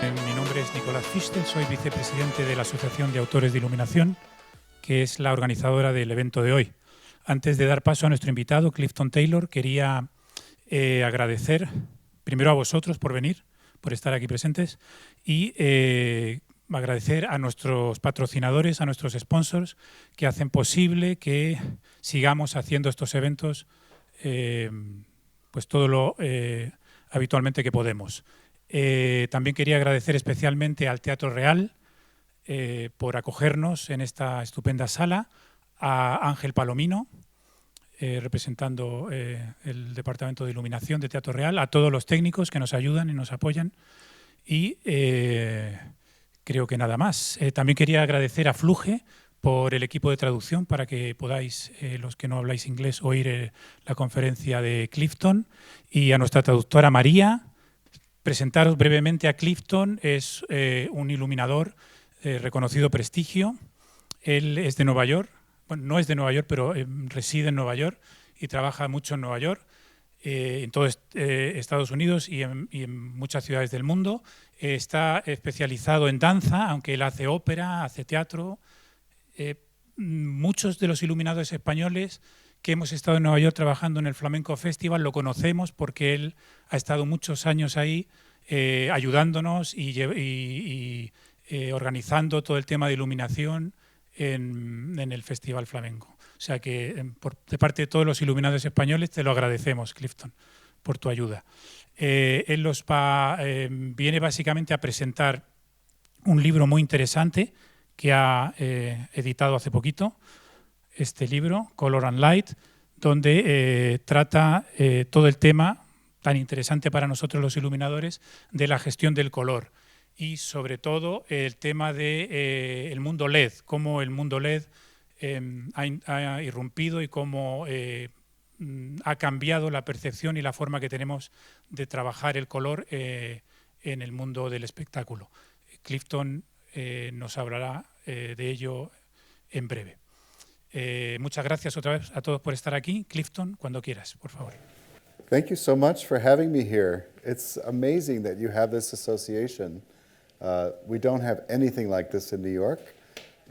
Mi nombre es Nicolás Fichtel, soy vicepresidente de la Asociación de Autores de Iluminación, que es la organizadora del evento de hoy. Antes de dar paso a nuestro invitado, Clifton Taylor, quería agradecer primero a vosotros por venir, por estar aquí presentes, y agradecer a nuestros patrocinadores, a nuestros sponsors, que hacen posible que sigamos haciendo estos eventos pues todo lo habitualmente que podemos. También quería agradecer especialmente al Teatro Real por acogernos en esta estupenda sala, a Ángel Palomino, representando el Departamento de Iluminación de Teatro Real, a todos los técnicos que nos ayudan y nos apoyan, y creo que nada más. También quería agradecer a Fluge por el equipo de traducción para que podáis, los que no habláis inglés, oír la conferencia de Clifton, y a nuestra traductora María. Presentaros brevemente a Clifton. Es un iluminador reconocido prestigio. Él es de Nueva York. Bueno, no es de Nueva York, pero reside en Nueva York y trabaja mucho en Nueva York, en todo Estados Unidos y en muchas ciudades del mundo. Está especializado en danza, aunque él hace ópera, hace teatro. Muchos de los iluminadores españoles que hemos estado en Nueva York trabajando en el Flamenco Festival lo conocemos porque él ha estado muchos años ahí ayudándonos y organizando todo el tema de iluminación en el Festival Flamenco. O sea que de parte de todos los iluminadores españoles te lo agradecemos, Clifton, por tu ayuda. Él viene básicamente a presentar un libro muy interesante que ha editado hace poquito, este libro, Color and Light, donde trata todo el tema tan interesante para nosotros los iluminadores de la gestión del color y sobre todo el tema del mundo LED, cómo el mundo LED ha irrumpido y cómo ha cambiado la percepción y la forma que tenemos de trabajar el color en el mundo del espectáculo. Clifton nos hablará de ello en breve. Muchas gracias otra vez a todos por estar aquí. Clifton, cuando quieras, por favor. Thank you so much for having me here. It's amazing that you have this association. We don't have anything like this in New York,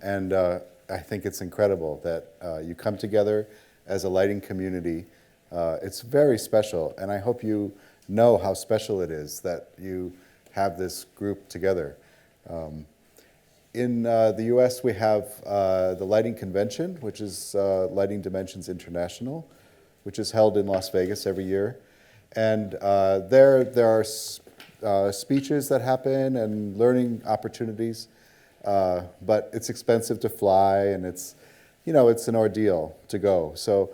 and I think it's incredible that you come together as a lighting community. It's very special, and I hope you know how special it is that you have this group together. In the US, we have the Lighting Convention, which is Lighting Dimensions International, which is held in Las Vegas every year. And there are speeches that happen and learning opportunities, but it's expensive to fly, and it's an ordeal to go. So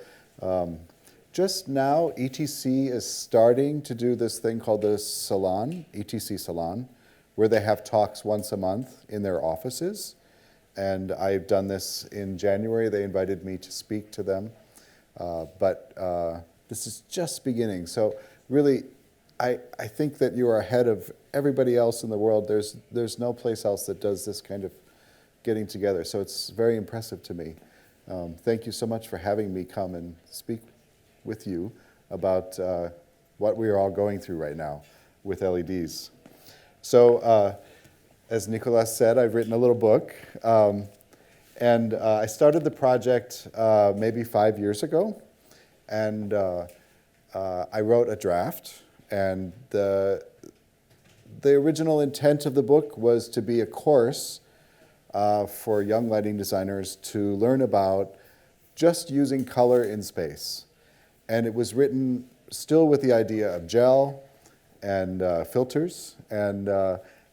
just now, ETC is starting to do this thing called the Salon, ETC Salon, where they have talks once a month in their offices. And I've done this in January. They invited me to speak to them. But this is just beginning. So really, I think that you are ahead of everybody else in the world. There's no place else that does this kind of getting together. So it's very impressive to me. Thank you so much for having me come and speak with you about what we are all going through right now with LEDs. So as Nicolas said, I've written a little book. And I started the project maybe 5 years ago. And I wrote a draft. And the original intent of the book was to be a course for young lighting designers to learn about just using color in space. And it was written still with the idea of gel and filters and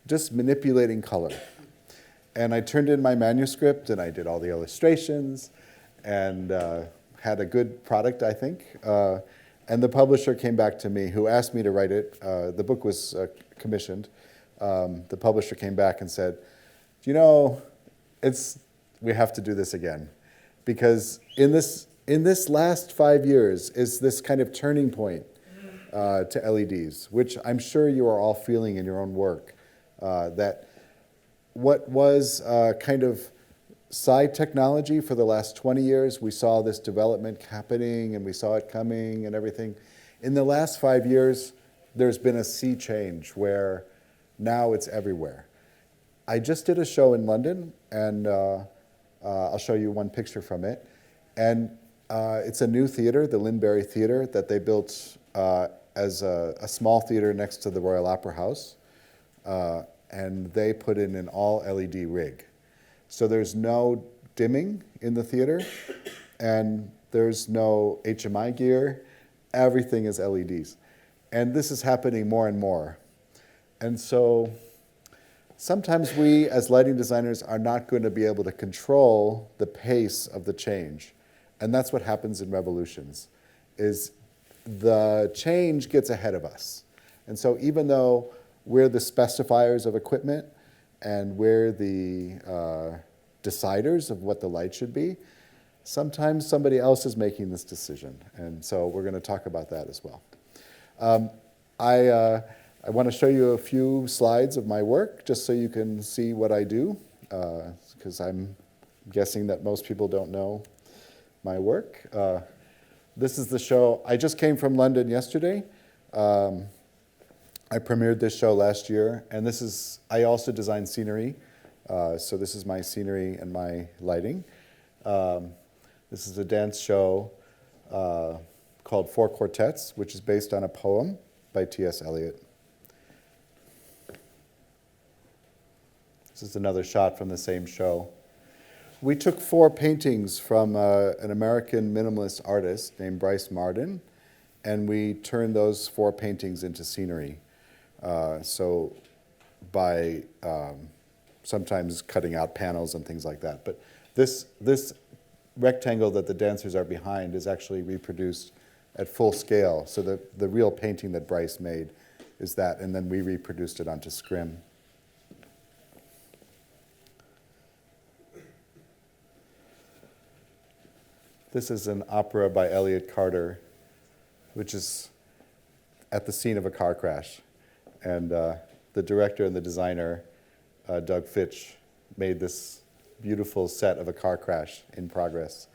just manipulating color. And I turned in my manuscript, and I did all the illustrations, and had a good product, I think. And the publisher came back to me, who asked me to write it. The book was commissioned. The publisher came back and said, we have to do this again. Because in this last 5 years is this kind of turning point to LEDs, which I'm sure you are all feeling in your own work, that what was kind of side technology for the last 20 years, we saw this development happening and we saw it coming and everything. In the last 5 years, there's been a sea change where Now it's everywhere. I just did a show in London, and I'll show you one picture from it. And it's a new theater, the Linbury Theater, that they built as a small theater next to the Royal Opera House. And they put in an all LED rig. So there's no dimming in the theater, and there's no HMI gear. Everything is LEDs. And this is happening more and more. And so sometimes we, as lighting designers, are not going to be able to control the pace of the change. And that's what happens in revolutions, is the change gets ahead of us. And so even though we're the specifiers of equipment and we're the deciders of what the light should be, sometimes somebody else is making this decision. And so we're going to talk about that as well. I want to show you a few slides of my work, just so you can see what I do, because I'm guessing that most people don't know my work. This is the show. I just came from London yesterday. I premiered this show last year, and I also design scenery. So this is my scenery and my lighting. This is a dance show called Four Quartets, which is based on a poem by T.S. Eliot. This is another shot from the same show. We took 4 paintings from an American minimalist artist named Bryce Marden, and we turned those 4 paintings into scenery. So by sometimes cutting out panels and things like that. But this rectangle that the dancers are behind is actually reproduced at full scale. So the real painting that Bryce made is that, and then we reproduced it onto scrim. This is an opera by Elliott Carter, which is at the scene of a car crash. And the director and the designer, Doug Fitch, made this beautiful set of a car crash in progress.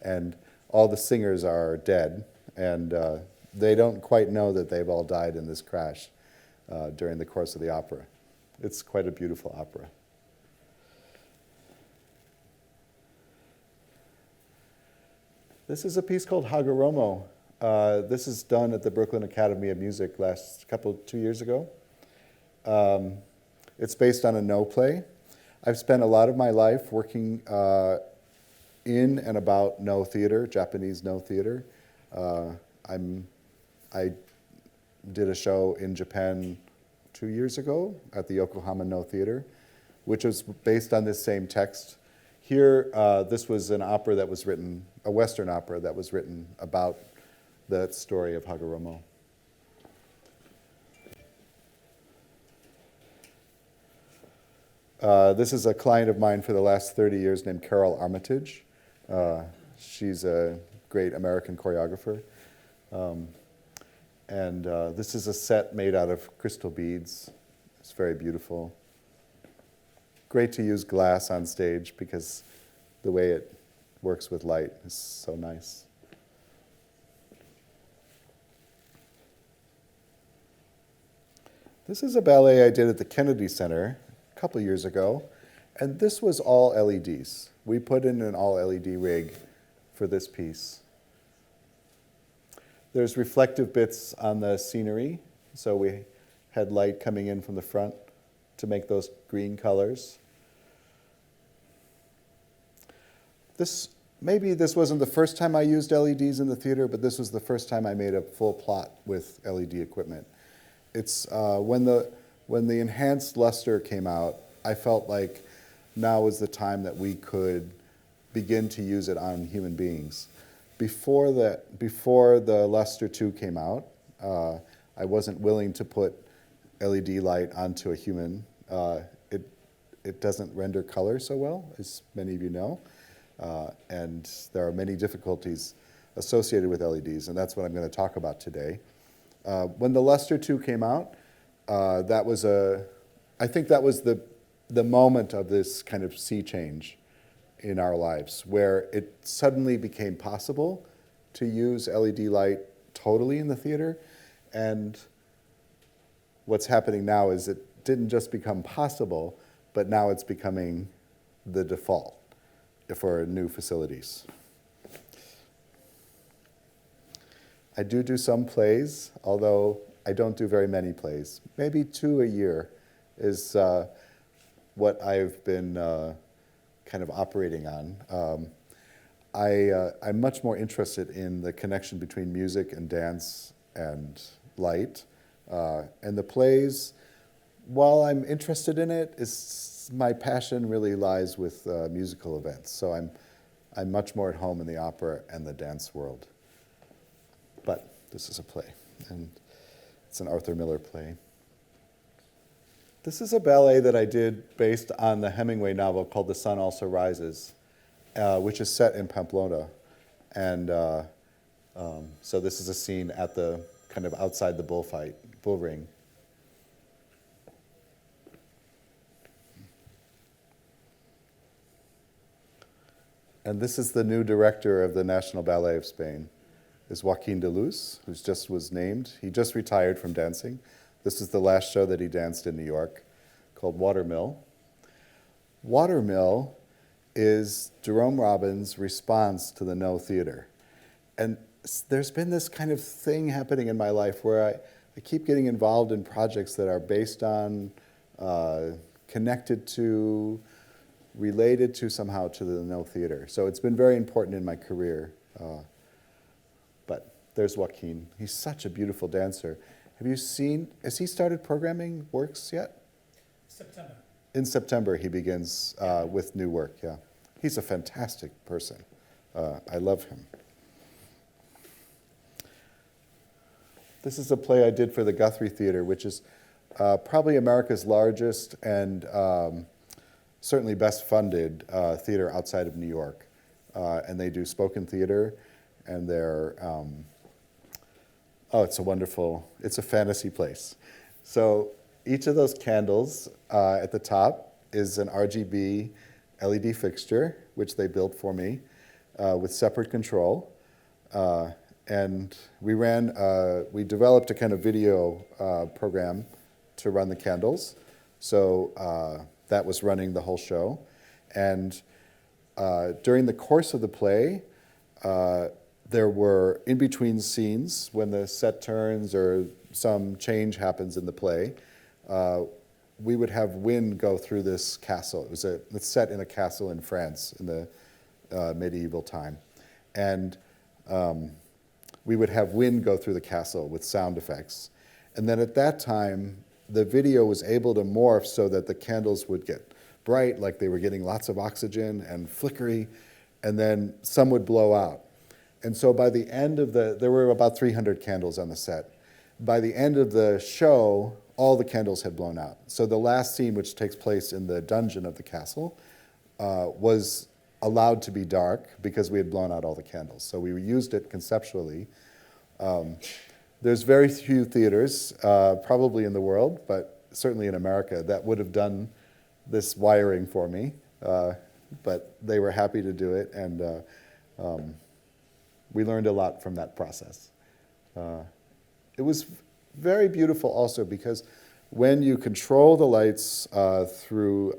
And all the singers are dead, and they don't quite know that they've all died in this crash during the course of the opera. It's quite a beautiful opera. This is a piece called Hagoromo. This is done at the Brooklyn Academy of Music 2 years ago. It's based on a No play. I've spent a lot of my life working in and about No theater, Japanese No theater. I did a show in Japan 2 years ago at the Yokohama No Theater, which was based on this same text. Here, this was an opera that was written, a Western opera that was written about the story of Hagoromo. This is a client of mine for the last 30 years named Carol Armitage. She's a great American choreographer. And this is a set made out of crystal beads. It's very beautiful. Great to use glass on stage because the way it works with light is so nice. This is a ballet I did at the Kennedy Center a couple years ago, and this was all LEDs. We put in an all LED rig for this piece. There's reflective bits on the scenery, so we had light coming in from the front to make those green colors. Maybe this wasn't the first time I used LEDs in the theater, but this was the first time I made a full plot with LED equipment. It's when the enhanced luster came out, I felt like now was the time that we could begin to use it on human beings. Before the Luster 2 came out, I wasn't willing to put LED light onto a human. It doesn't render color so well, as many of you know, and there are many difficulties associated with LEDs, and that's what I'm going to talk about today. When the Luster 2 came out, I think that was the moment of this kind of sea change in our lives, where it suddenly became possible to use LED light totally in the theater. And what's happening now is it didn't just become possible, but now it's becoming the default for new facilities. I do some plays, although I don't do very many plays. Maybe 2 a year is what I've been kind of operating on. I'm much more interested in the connection between music and dance and light. And the plays, while I'm interested in it, my passion really lies with musical events. So I'm much more at home in the opera and the dance world. But this is a play, and it's an Arthur Miller play. This is a ballet that I did based on the Hemingway novel called The Sun Also Rises, which is set in Pamplona. And so this is a scene at the kind of outside the bull ring. And this is the new director of the National Ballet of Spain, is Joaquin de Luz, who just was named. He just retired from dancing. This is the last show that he danced in New York, called Watermill. Watermill is Jerome Robbins' response to the No Theater. And there's been this kind of thing happening in my life where I keep getting involved in projects that are based on, connected to, related to somehow to the No Theater. So it's been very important in my career. But there's Joaquin. He's such a beautiful dancer. Have you seen, has he started programming works yet? September. In September, he begins with new work, yeah. He's a fantastic person. I love him. This is a play I did for the Guthrie Theater, which is probably America's largest and certainly best funded theater outside of New York. And they do spoken theater, and they're, oh, it's a fantasy place. So each of those candles at the top is an RGB LED fixture, which they built for me with separate control. And we developed a kind of video program to run the candles. So that was running the whole show. And during the course of the play, there were in-between scenes when the set turns or some change happens in the play. We would have wind go through this castle. It's set in a castle in France in the medieval time. And we would have wind go through the castle with sound effects. And then at that time, the video was able to morph so that the candles would get bright, like they were getting lots of oxygen, and flickery, and then some would blow out. And so by the end of there were about 300 candles on the set. By the end of the show, all the candles had blown out. So the last scene, which takes place in the dungeon of the castle, was allowed to be dark because we had blown out all the candles. So we used it conceptually. There's very few theaters, probably in the world, but certainly in America, that would have done this wiring for me. But they were happy to do it, and we learned a lot from that process. It was very beautiful also because when you control the lights through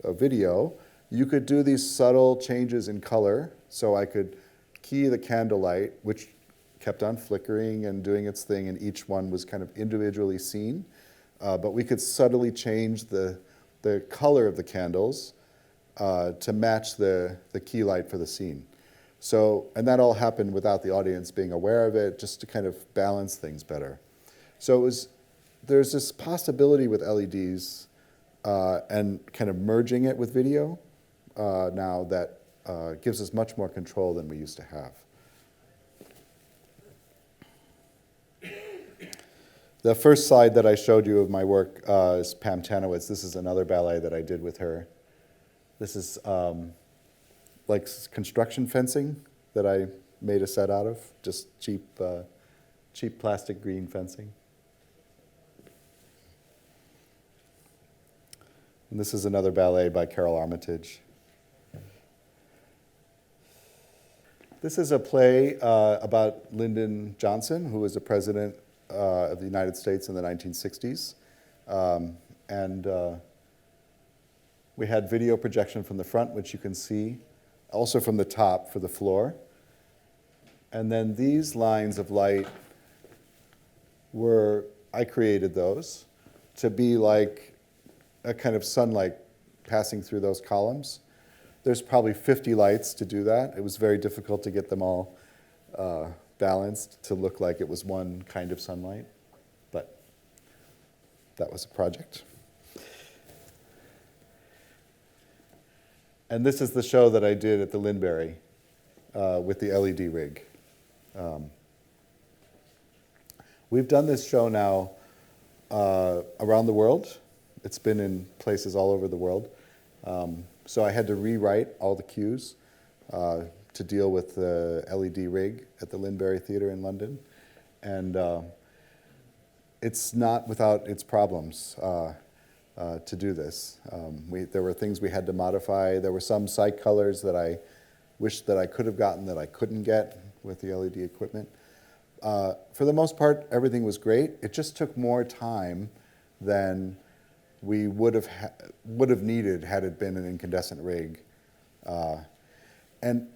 a video, you could do these subtle changes in color. So I could key the candlelight, which kept on flickering and doing its thing, and each one was kind of individually seen. But we could subtly change the color of the candles to match the key light for the scene. So, and that all happened without the audience being aware of it, just to kind of balance things better. So there's this possibility with LEDs and kind of merging it with video now that gives us much more control than we used to have. The first slide that I showed you of my work is Pam Tanowitz. This is another ballet that I did with her. This is like construction fencing that I made a set out of, just cheap plastic green fencing. And this is another ballet by Carol Armitage. This is a play about Lyndon Johnson, who was the president of the United States in the 1960s. And we had video projection from the front, which you can see, also from the top for the floor. And then these lines of light I created those to be like a kind of sunlight passing through those columns. There's probably 50 lights to do that. It was very difficult to get them all balanced to look like it was one kind of sunlight, but that was a project. And this is the show that I did at the Lindberry with the LED rig. We've done this show now around the world. It's been in places all over the world. So I had to rewrite all the cues to deal with the LED rig at the Lindberry Theatre in London. And it's not without its problems to do this. There were things we had to modify. There were some site colors that I wished that I could have gotten that I couldn't get with the LED equipment. For the most part, everything was great. It just took more time than we would have needed had it been an incandescent rig. And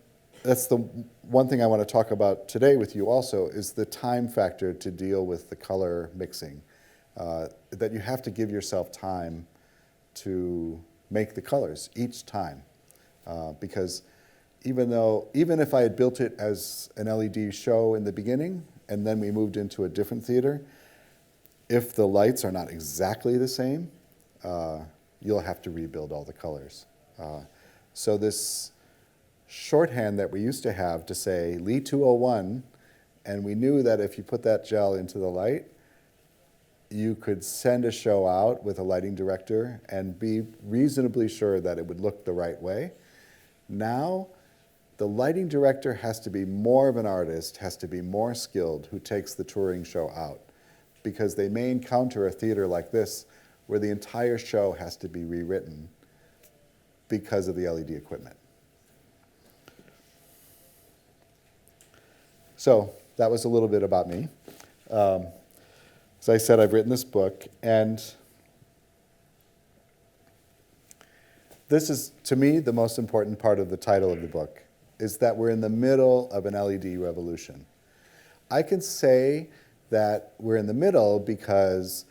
that's the one thing I want to talk about today with you also, is the time factor to deal with the color mixing. That you have to give yourself time to make the colors each time. Because even if I had built it as an LED show in the beginning, and then we moved into a different theater, if the lights are not exactly the same, you'll have to rebuild all the colors. So this shorthand that we used to have to say Li 201, and we knew that if you put that gel into the light, you could send a show out with a lighting director and be reasonably sure that it would look the right way. Now, the lighting director has to be more of an artist, has to be more skilled, who takes the touring show out, because they may encounter a theater like this where the entire show has to be rewritten because of the LED equipment. So that was a little bit about me. As I said, I've written this book, and this is, to me, the most important part of the title of the book, is that we're in the middle of an LED revolution. I can say that we're in the middle because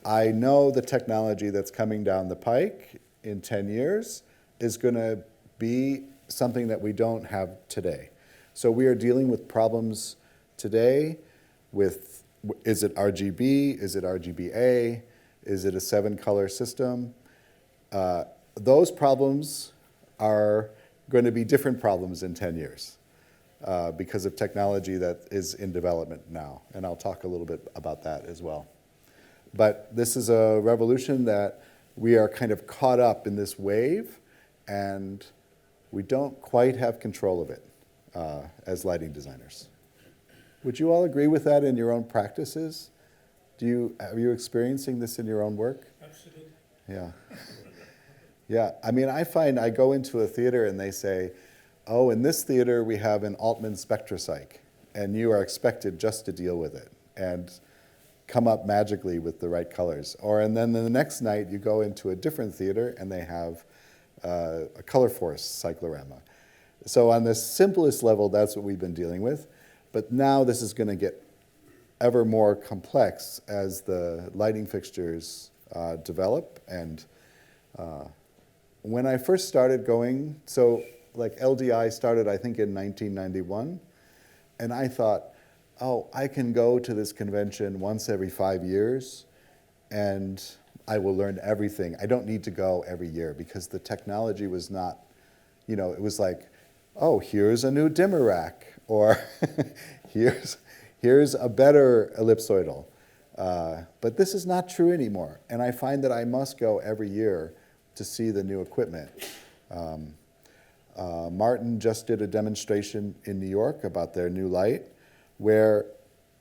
I know the technology that's coming down the pike in 10 years is going to be something that we don't have today. So we are dealing with problems today with, is it RGB, is it RGBA, is it a 7-color system? Those problems are going to be different problems in 10 years because of technology that is in development now. And I'll talk a little bit about that as well. But this is a revolution that we are kind of caught up in this wave, and we don't quite have control of it as lighting designers. Would you all agree with that in your own practices? Are you experiencing this in your own work? Absolutely. Yeah. Yeah, I mean, I find I go into a theater and they say, oh, in this theater we have an Altman SpectraPsych, and you are expected just to deal with it and come up magically with the right colors. And then the next night you go into a different theater and they have a Color Force cyclorama. So on the simplest level, that's what we've been dealing with. But now this is going to get ever more complex as the lighting fixtures develop. And when I first started going, so like LDI started, I think, in 1991. And I thought, oh, I can go to this convention once every 5 years, and I will learn everything. I don't need to go every year because the technology was not, it was like, oh, here's a new dimmer rack, or here's a better ellipsoidal. But this is not true anymore. And I find that I must go every year to see the new equipment. Martin just did a demonstration in New York about their new light, where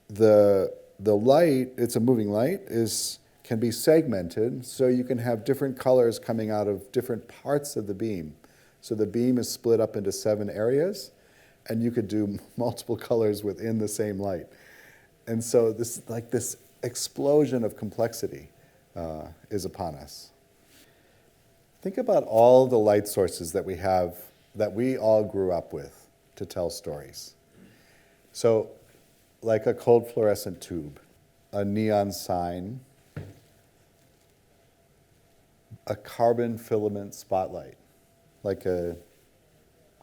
the light, it's a moving light, can be segmented, so you can have different colors coming out of different parts of the beam. So the beam is split up into 7 areas, and you could do multiple colors within the same light. And so this explosion of complexity is upon us. Think about all the light sources that we have, that we all grew up with to tell stories. So, like a cold fluorescent tube, a neon sign, a carbon filament spotlight, like a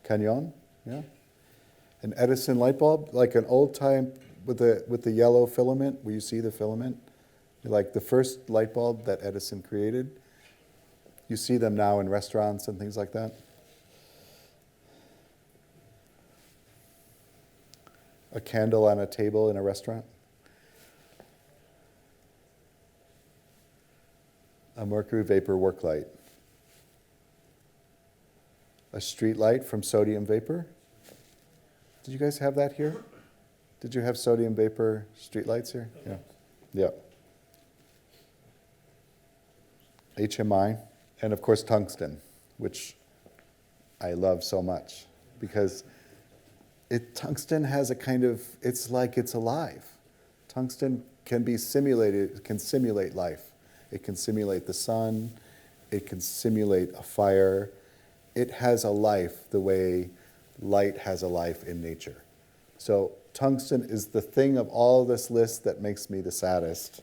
canyon, yeah? An Edison light bulb, like an old time with the yellow filament, where you see the filament, like the first light bulb that Edison created. You see them now in restaurants and things like that. A candle on a table in a restaurant. A mercury vapor work light. A street light from sodium vapor. Did you guys have that here? Did you have sodium vapor street lights here? Yeah. Yeah. HMI, and of course tungsten, which I love so much because tungsten has a kind of, it's like it's alive. Tungsten can be simulated, it can simulate life. It can simulate the sun, it can simulate a fire. It has a life the way light has a life in nature. So tungsten is the thing of all this list that makes me the saddest,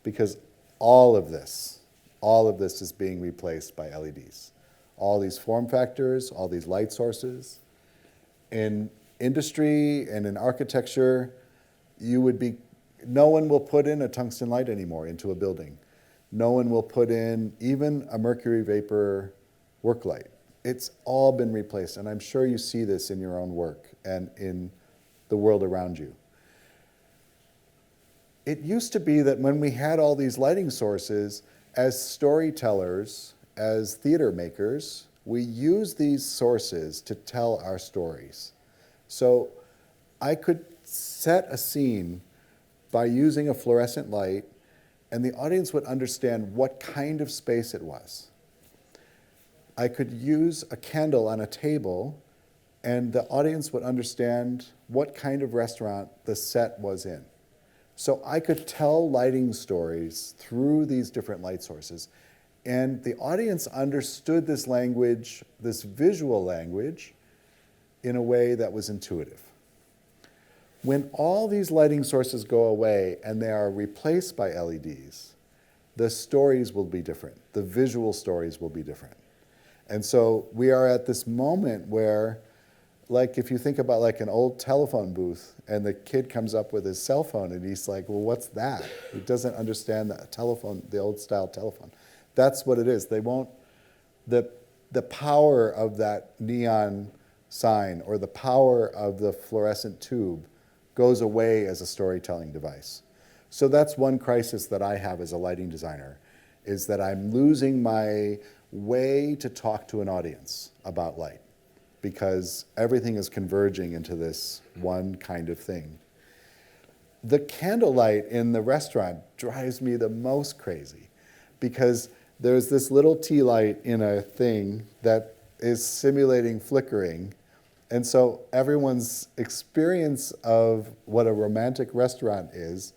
because all of this is being replaced by LEDs. All these form factors, all these light sources. In industry and in architecture, no one will put in a tungsten light anymore into a building. No one will put in even a mercury vapor work light. It's all been replaced, and I'm sure you see this in your own work and in the world around you. It used to be that when we had all these lighting sources, as storytellers, as theater makers, we use these sources to tell our stories. So I could set a scene by using a fluorescent light, and the audience would understand what kind of space it was. I could use a candle on a table, and the audience would understand what kind of restaurant the set was in. So I could tell lighting stories through these different light sources, and the audience understood this language, this visual language, in a way that was intuitive. When all these lighting sources go away and they are replaced by LEDs, the stories will be different. The visual stories will be different. And so we are at this moment where, like if you think about like an old telephone booth and the kid comes up with his cell phone and he's like, well, what's that? He doesn't understand the telephone, the old style telephone. That's what it is. They won't, the power of that neon sign or the power of the fluorescent tube goes away as a storytelling device. So that's one crisis that I have as a lighting designer, is that I'm losing my way to talk to an audience about light, because everything is converging into this one kind of thing. The candlelight in the restaurant drives me the most crazy, because there's this little tea light in a thing that is simulating flickering, and so everyone's experience of what a romantic restaurant is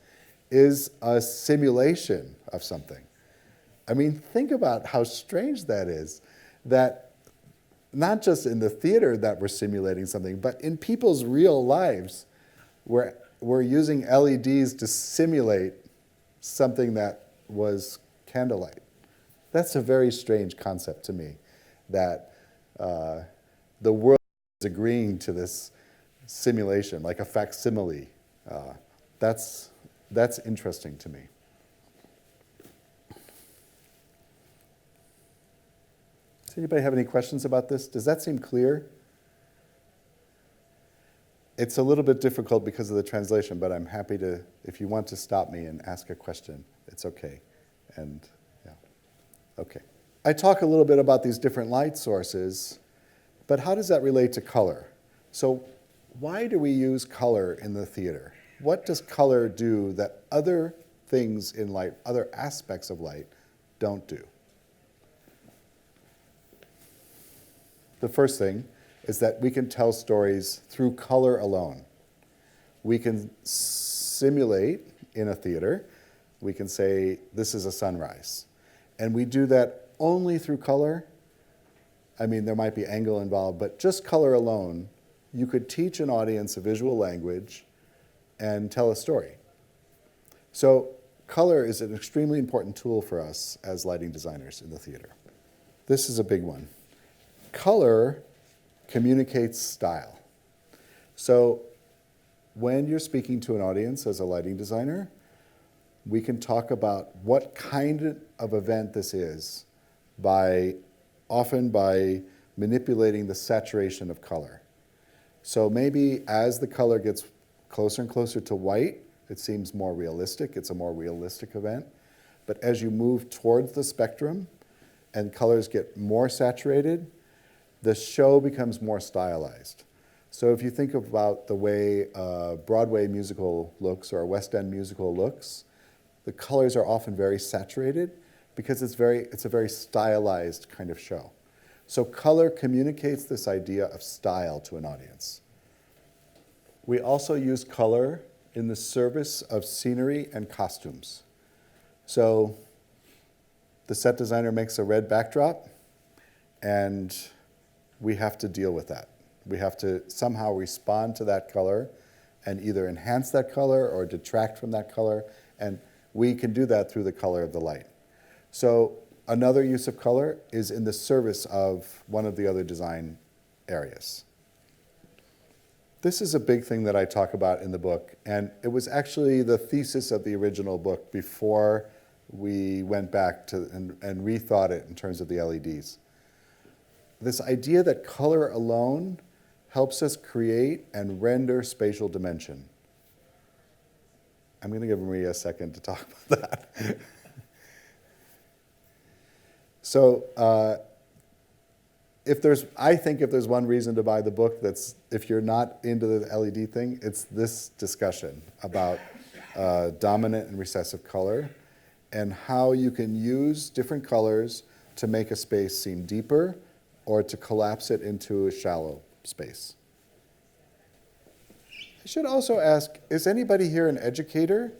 a simulation of something. I mean, think about how strange that is, that not just in the theater that we're simulating something, but in people's real lives, we're using LEDs to simulate something that was candlelight. That's a very strange concept to me, that the world is agreeing to this simulation, like a facsimile. That's interesting to me. Does anybody have any questions about this? Does that seem clear? It's a little bit difficult because of the translation, but I'm happy to, if you want to stop me and ask a question, it's okay. And yeah, okay. I talk a little bit about these different light sources, but how does that relate to color? So why do we use color in the theater? What does color do that other things in light, other aspects of light, don't do? The first thing is that we can tell stories through color alone. We can simulate in a theater We can say, this is a sunrise. And we do that only through color. I mean, there might be angle involved, but just color alone, you could teach an audience a visual language and tell a story. So color is an extremely important tool for us as lighting designers in the theater. This is a big one. Color communicates style. So when you're speaking to an audience as a lighting designer, we can talk about what kind of event this is often by manipulating the saturation of color. So maybe as the color gets closer and closer to white, it seems more realistic. It's a more realistic event. But as you move towards the spectrum and colors get more saturated, the show becomes more stylized. So if you think about the way a Broadway musical looks or a West End musical looks, the colors are often very saturated because it's a very stylized kind of show. So color communicates this idea of style to an audience. We also use color in the service of scenery and costumes. So the set designer makes a red backdrop, and we have to deal with that. We have to somehow respond to that color and either enhance that color or detract from that color, and we can do that through the color of the light. So another use of color is in the service of one of the other design areas. This is a big thing that I talk about in the book, and it was actually the thesis of the original book before we went back to and rethought it in terms of the LEDs. This idea that color alone helps us create and render spatial dimension. I'm going to give Maria a second to talk about that. So I think if there's one reason to buy the book, that's if you're not into the LED thing, it's this discussion about dominant and recessive color and how you can use different colors to make a space seem deeper or to collapse it into a shallow space. I should also ask, is anybody here an educator?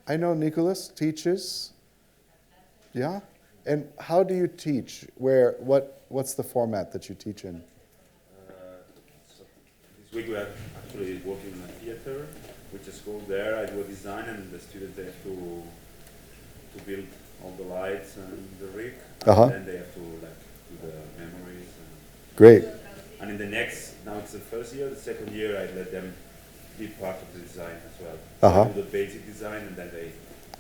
I know Nicholas teaches. Yeah? And how do you teach? What's the format that you teach in? So this week we are actually working in a theater. We just go there, I do a design, and the students they have to build all the lights and the rig. And then they have to do the memories. Great. And in the next, now it's the first year, the second year I let them be part of the design as well. So I do the basic design, and then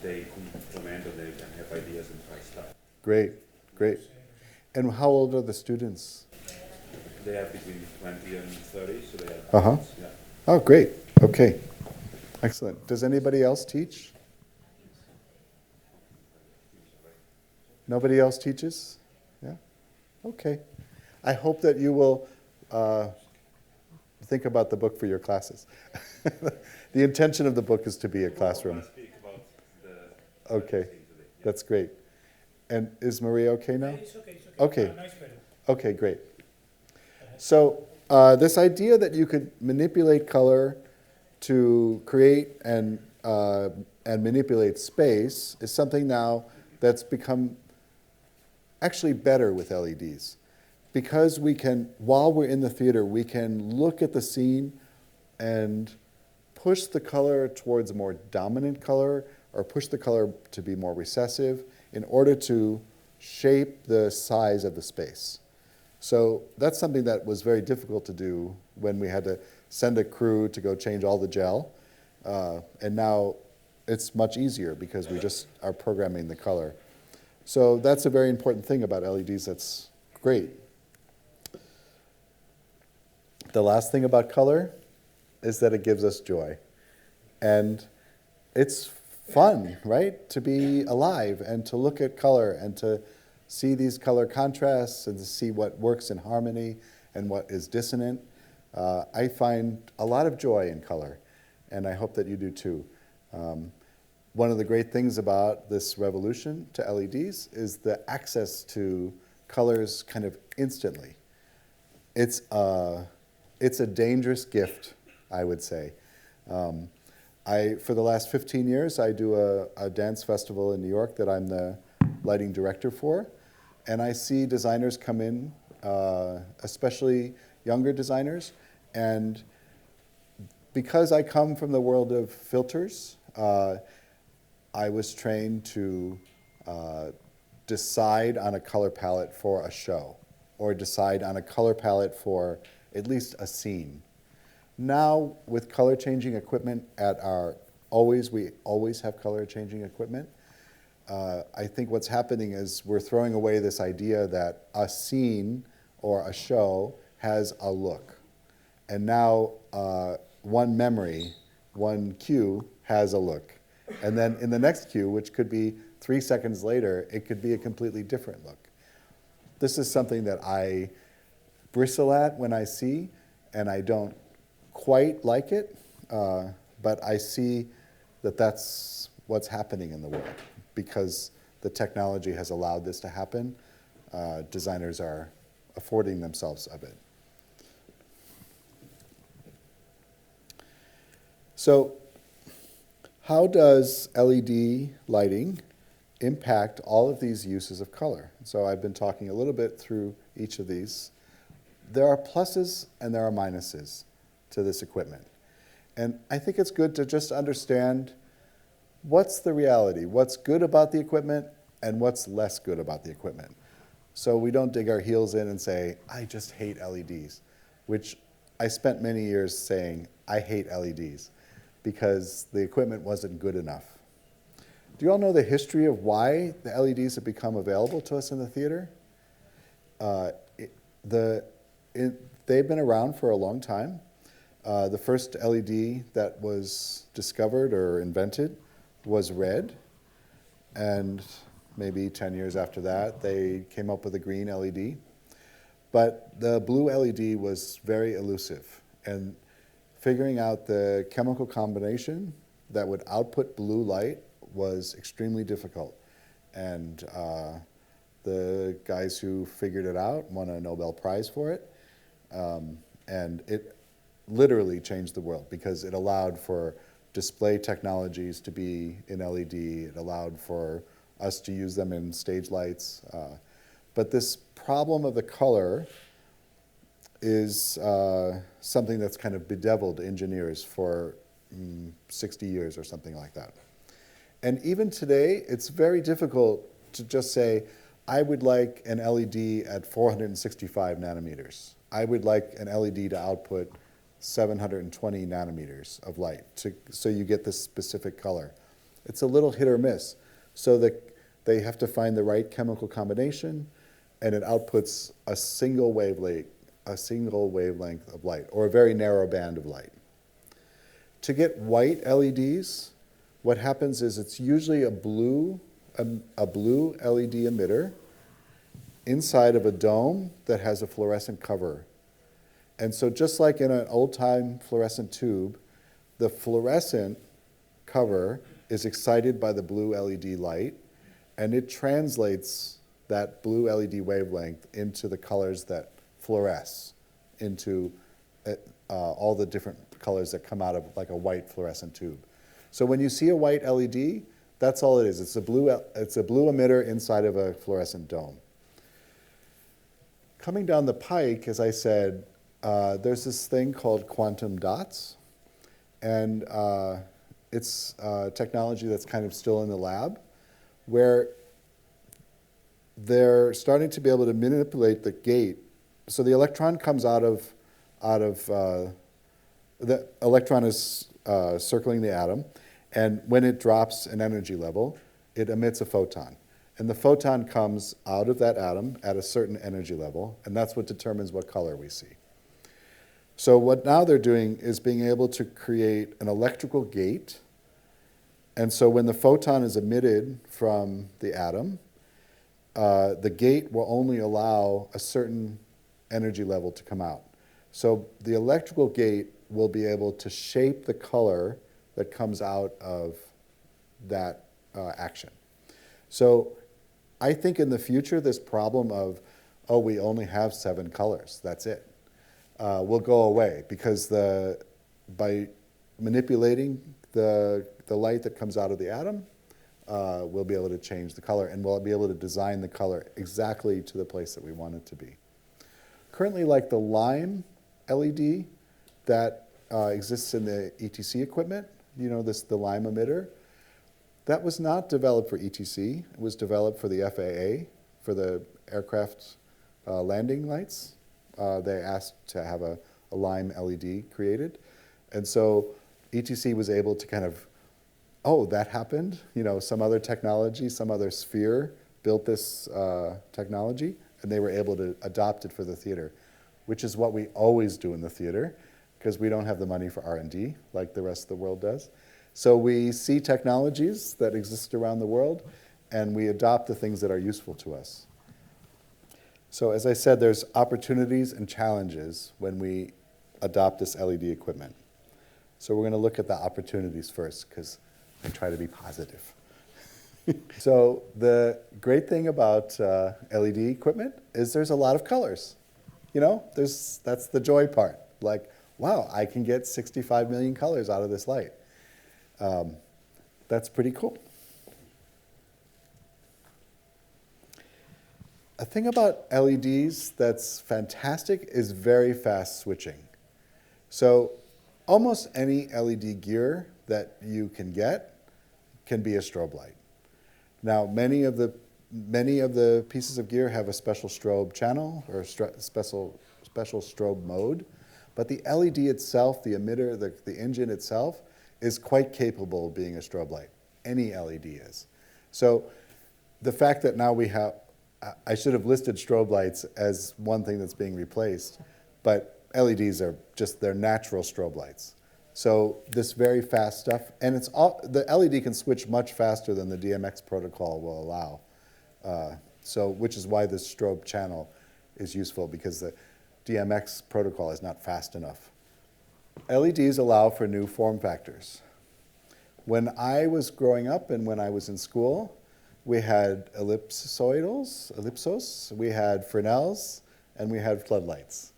they complement and they can have ideas and try stuff. Great, great. And how old are the students? They are between 20 and 30, so they are adults, yeah. Oh, great. Okay. Excellent. Does anybody else teach? Nobody else teaches? Yeah? Okay. I hope that you will think about the book for your classes. The intention of the book is to be a classroom. Okay. That's great. And is Maria okay now? It's okay. It's okay. Okay. Okay, great. So this idea that you could manipulate color to create and manipulate space is something now that's become actually better with LEDs. Because we can, while we're in the theater, we can look at the scene and push the color towards a more dominant color or push the color to be more recessive in order to shape the size of the space. So that's something that was very difficult to do when we had to send a crew to go change all the gel. And now it's much easier because we just are programming the color. So that's a very important thing about LEDs that's great. The last thing about color is that it gives us joy. And it's fun, right? To be alive and to look at color and to see these color contrasts and to see what works in harmony and what is dissonant. I find a lot of joy in color, and I hope that you do too. One of the great things about this revolution to LEDs is the access to colors kind of instantly. It's a dangerous gift, I would say. For the last 15 years, I do a dance festival in New York that I'm the lighting director for. And I see designers come in, especially younger designers. And because I come from the world of filters, I was trained to decide on a color palette for a show, or decide on a color palette for at least a scene. Now, with color changing equipment we always have color changing equipment. I think what's happening is we're throwing away this idea that a scene or a show has a look. And now one memory, one cue has a look. And then in the next cue, which could be 3 seconds later, it could be a completely different look. This is something that I bristle at when I see, and I don't quite like it, but I see that that's what's happening in the world. Because the technology has allowed this to happen, designers are affording themselves of it. So how does LED lighting impact all of these uses of color? So I've been talking a little bit through each of these. There are pluses and there are minuses to this equipment. And I think it's good to just understand what's the reality, what's good about the equipment and what's less good about the equipment. So we don't dig our heels in and say, I just hate LEDs, which I spent many years saying, I hate LEDs, because the equipment wasn't good enough. Do you all know the history of why the LEDs have become available to us in the theater? They've been around for a long time. The first LED that was discovered or invented was red, and maybe 10 years after that, they came up with a green LED. But the blue LED was very elusive, and figuring out the chemical combination that would output blue light was extremely difficult. And the guys who figured it out won a Nobel Prize for it. And it literally changed the world because it allowed for display technologies to be in LED. It allowed for us to use them in stage lights. But this problem of the color is something that's kind of bedeviled engineers for 60 years or something like that. And even today, it's very difficult to just say, I would like an LED at 465 nanometers. I would like an LED to output 720 nanometers of light so you get this specific color. It's a little hit or miss. So that they have to find the right chemical combination, and it outputs a single wavelength of light, or a very narrow band of light. To get white LEDs, what happens is it's usually a blue LED emitter inside of a dome that has a fluorescent cover. And so just like in an old-time fluorescent tube, the fluorescent cover is excited by the blue LED light, and it translates that blue LED wavelength into the colors that fluoresce, into all the different colors that come out of like a white fluorescent tube. So when you see a white LED, that's all it is. It's a blue emitter inside of a fluorescent dome. Coming down the pike, as I said, there's this thing called quantum dots, and it's technology that's kind of still in the lab, where they're starting to be able to manipulate the gate. So the electron comes the electron is circling the atom, and when it drops an energy level, it emits a photon. And the photon comes out of that atom at a certain energy level, and that's what determines what color we see. So what now they're doing is being able to create an electrical gate. And so when the photon is emitted from the atom, the gate will only allow a certain energy level to come out. So the electrical gate will be able to shape the color that comes out of that action. So I think in the future, this problem of, oh, we only have 7 colors, that's it, will go away, because by manipulating the light that comes out of the atom, we'll be able to change the color, and we'll be able to design the color exactly to the place that we want it to be. Currently, like the lime LED that exists in the ETC equipment, you know, the lime emitter, that was not developed for ETC. It was developed for the FAA, for the aircraft landing lights. They asked to have a lime LED created. And so ETC was able to kind of, oh, that happened? You know, some other technology, some other sphere built this technology, and they were able to adopt it for the theater, which is what we always do in the theater, because we don't have the money for R&D like the rest of the world does. So we see technologies that exist around the world, and we adopt the things that are useful to us. So as I said, there's opportunities and challenges when we adopt this LED equipment. So we're going to look at the opportunities first, because I try to be positive. So the great thing about LED equipment is there's a lot of colors. You know, that's the joy part. Like, wow, I can get 65 million colors out of this light. That's pretty cool. A thing about LEDs that's fantastic is very fast switching. So almost any LED gear that you can get can be a strobe light. Now, many of the pieces of gear have a special strobe channel or special strobe mode, but the LED itself, the emitter, the engine itself, is quite capable of being a strobe light. Any LED is. So the fact that now we have, I should have listed strobe lights as one thing that's being replaced, but LEDs are just, they're natural strobe lights. So this very fast stuff, and it's all, the LED can switch much faster than the DMX protocol will allow. Which is why this strobe channel is useful, because the DMX protocol is not fast enough. LEDs allow for new form factors. When I was growing up and when I was in school, we had ellipsos, we had Fresnels, and we had floodlights.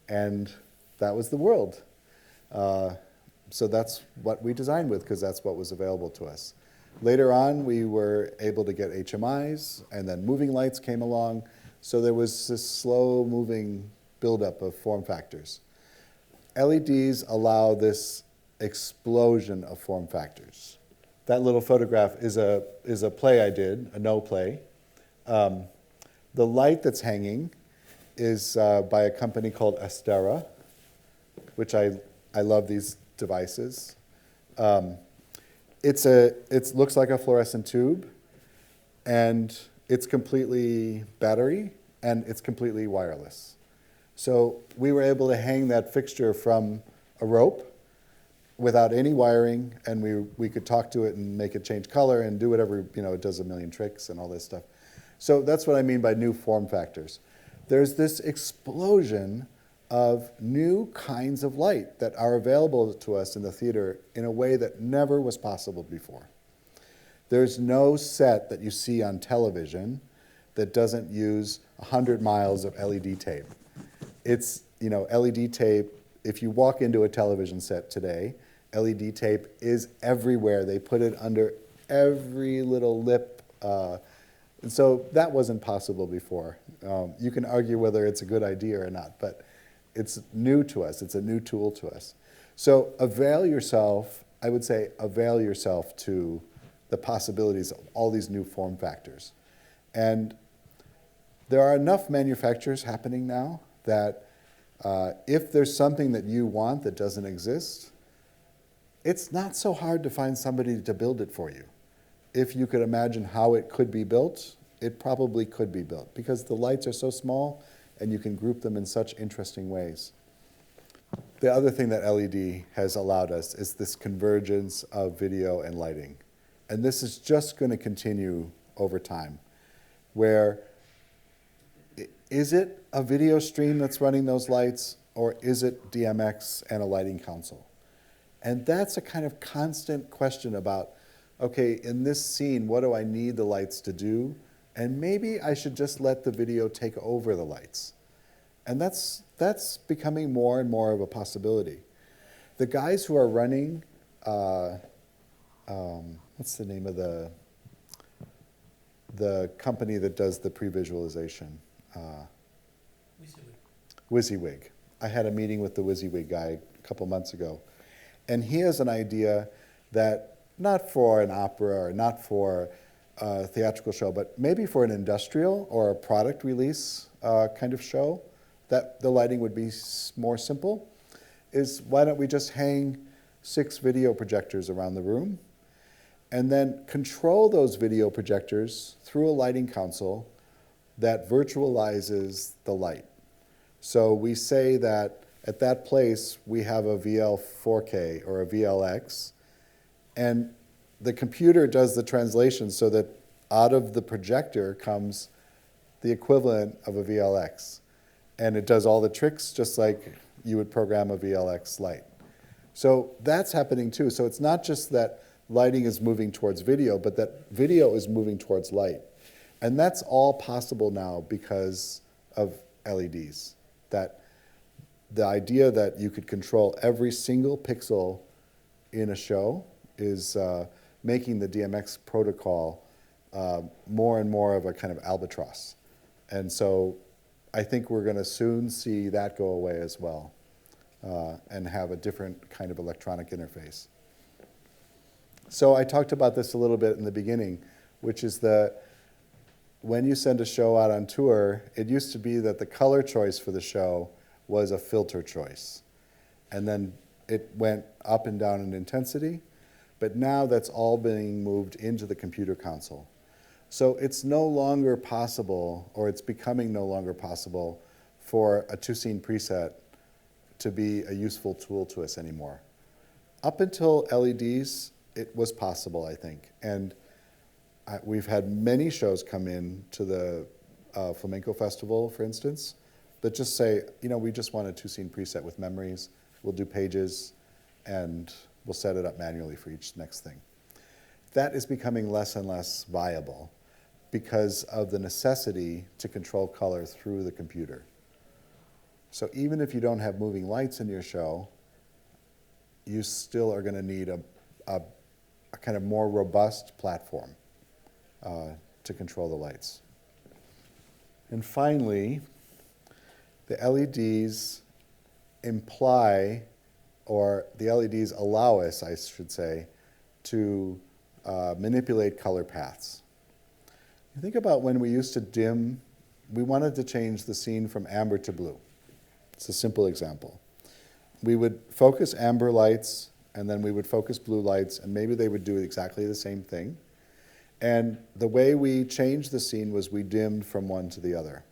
And that was the world. So that's what we designed with, because that's what was available to us. Later on, we were able to get HMIs, and then moving lights came along. So there was this slow-moving buildup of form factors. LEDs allow this explosion of form factors. That little photograph is a play I did, a no play. The light that's hanging is by a company called Astera, which I love these devices. It looks like a fluorescent tube, and it's completely battery, and it's completely wireless. So we were able to hang that fixture from a rope without any wiring, and we could talk to it and make it change color and do whatever, you know, it does a million tricks and all this stuff. So that's what I mean by new form factors. There's this explosion of new kinds of light that are available to us in the theater in a way that never was possible before. There's no set that you see on television that doesn't use 100 miles of LED tape. It's, you know, LED tape, if you walk into a television set today, LED tape is everywhere. They put it under every little lip. And so that wasn't possible before. You can argue whether it's a good idea or not, but it's new to us. It's a new tool to us. So avail yourself, I would say, avail yourself to the possibilities of all these new form factors. And there are enough manufacturers happening now that if there's something that you want that doesn't exist, it's not so hard to find somebody to build it for you. If you could imagine how it could be built, it probably could be built, because the lights are so small and you can group them in such interesting ways. The other thing that LED has allowed us is this convergence of video and lighting. And this is just going to continue over time, where is it a video stream that's running those lights, or is it DMX and a lighting console? And that's a kind of constant question about, okay, in this scene, what do I need the lights to do? And maybe I should just let the video take over the lights. And that's becoming more and more of a possibility. The guys who are running what's the name of the company that does the pre-visualization? WYSIWYG. I had a meeting with the WYSIWYG guy a couple months ago. And he has an idea that not for an opera or not for a theatrical show, but maybe for an industrial or a product release kind of show, that the lighting would be more simple, is why don't we just hang 6 video projectors around the room and then control those video projectors through a lighting console that virtualizes the light. So we say that at that place we have a VL 4K or a VLX, and the computer does the translation so that out of the projector comes the equivalent of a VLX. And it does all the tricks just like you would program a VLX light. So that's happening too. So it's not just that lighting is moving towards video, but that video is moving towards light. And that's all possible now because of LEDs. That the idea that you could control every single pixel in a show is making the DMX protocol more and more of a kind of albatross. And so I think we're going to soon see that go away as well and have a different kind of electronic interface. So I talked about this a little bit in the beginning, which is that when you send a show out on tour, it used to be that the color choice for the show was a filter choice. And then it went up and down in intensity, but now that's all being moved into the computer console. So it's no longer possible, or it's becoming no longer possible, for a 2-scene preset to be a useful tool to us anymore. Up until LEDs, it was possible, I think. And we've had many shows come in to the Flamenco Festival, for instance, that just say, you know, we just want a 2-scene preset with memories. We'll do pages, and we'll set it up manually for each next thing. That is becoming less and less viable because of the necessity to control color through the computer. So even if you don't have moving lights in your show, you still are going to need a kind of more robust platform to control the lights. And finally, the LEDs imply, or the LEDs allow us, I should say, to manipulate color paths. You think about when we used to dim, we wanted to change the scene from amber to blue. It's a simple example. We would focus amber lights, and then we would focus blue lights, and maybe they would do exactly the same thing. And the way we changed the scene was we dimmed from one to the other.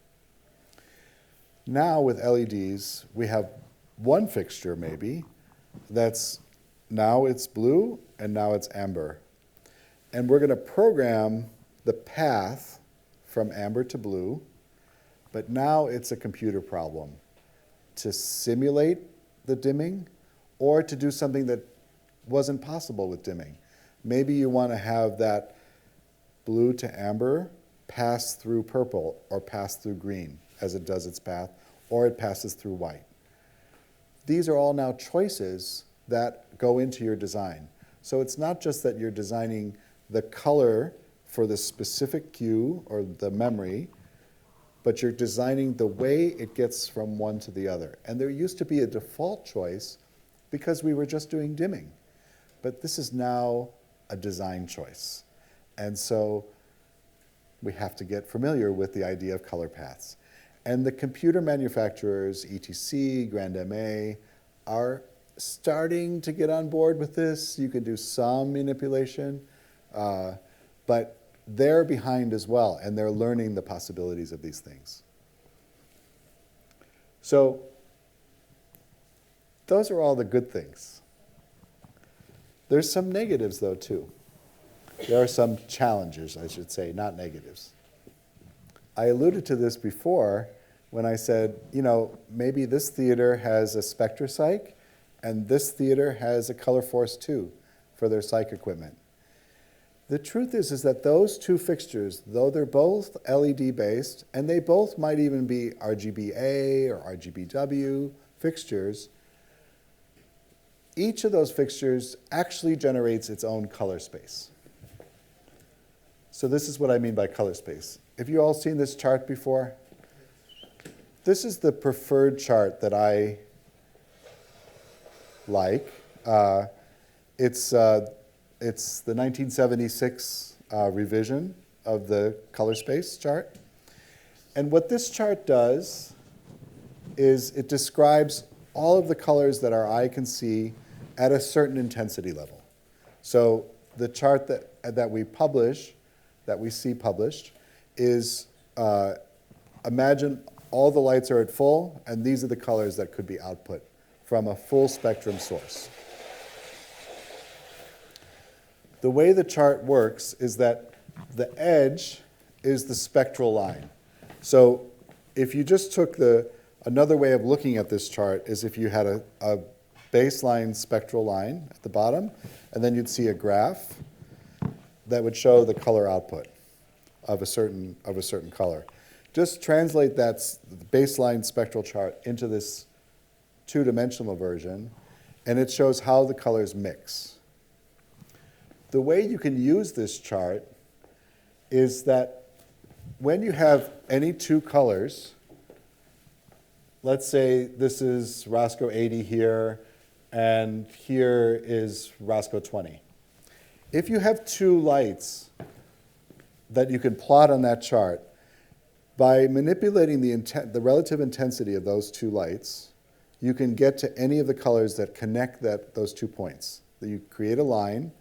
Now with LEDs, we have one fixture maybe that's now it's blue and now it's amber. And we're going to program the path from amber to blue, but now it's a computer problem to simulate the dimming or to do something that wasn't possible with dimming. Maybe you want to have that blue to amber pass through purple or pass through green as it does its path, or it passes through white. These are all now choices that go into your design. So it's not just that you're designing the color for the specific cue or the memory, but you're designing the way it gets from one to the other. And there used to be a default choice because we were just doing dimming. But this is now a design choice. And so we have to get familiar with the idea of color paths. And the computer manufacturers, ETC, Grand MA, are starting to get on board with this. You can do some manipulation, but they're behind as well, and they're learning the possibilities of these things. So those are all the good things. There's some negatives, though, too. There are some challenges, I should say, not negatives. I alluded to this before when I said, you know, maybe this theater has a Spectre Psych, and this theater has a Color Force 2 for their psych equipment. The truth is that those two fixtures, though they're both LED-based, and they both might even be RGBA or RGBW fixtures, each of those fixtures actually generates its own color space. So this is what I mean by color space. Have you all seen this chart before? This is the preferred chart that I like. It's the 1976 revision of the color space chart. And what this chart does is it describes all of the colors that our eye can see at a certain intensity level. So the chart that we publish, that we see published, is imagine all the lights are at full, and these are the colors that could be output from a full spectrum source. The way the chart works is that the edge is the spectral line. So if you just took another way of looking at this chart is if you had a baseline spectral line at the bottom, and then you'd see a graph that would show the color output of a certain color. Just translate that baseline spectral chart into this two-dimensional version, and it shows how the colors mix. The way you can use this chart is that when you have any two colors, let's say this is Roscoe 80 here, and here is Roscoe 20. If you have two lights that you can plot on that chart, by manipulating the relative intensity of those two lights, you can get to any of the colors that connect those 2 points. You create a line,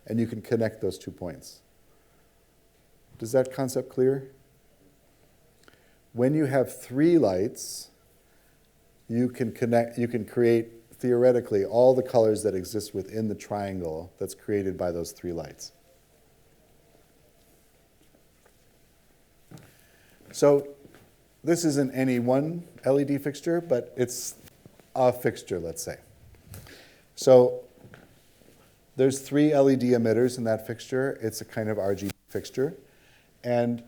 and you can connect those 2 points. Does that concept clear? When you have three lights, you can create theoretically all the colors that exist within the triangle that's created by those three lights. So this isn't any one LED fixture, but it's a fixture, let's say. So there's three LED emitters in that fixture. It's a kind of RGB fixture. And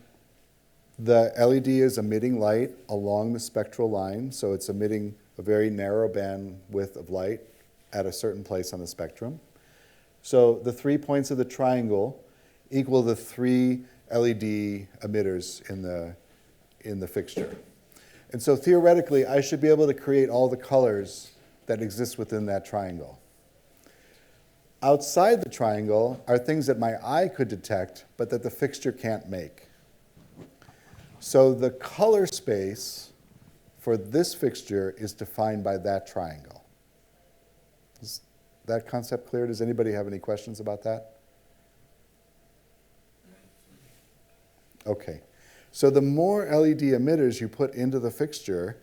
the LED is emitting light along the spectral line, so it's emitting a very narrow bandwidth of light at a certain place on the spectrum. So the 3 points of the triangle equal the three LED emitters in the fixture. And so theoretically, I should be able to create all the colors that exist within that triangle. Outside the triangle are things that my eye could detect, but that the fixture can't make. So the color space for this fixture is defined by that triangle. Is that concept clear? Does anybody have any questions about that? Okay. So the more LED emitters you put into the fixture,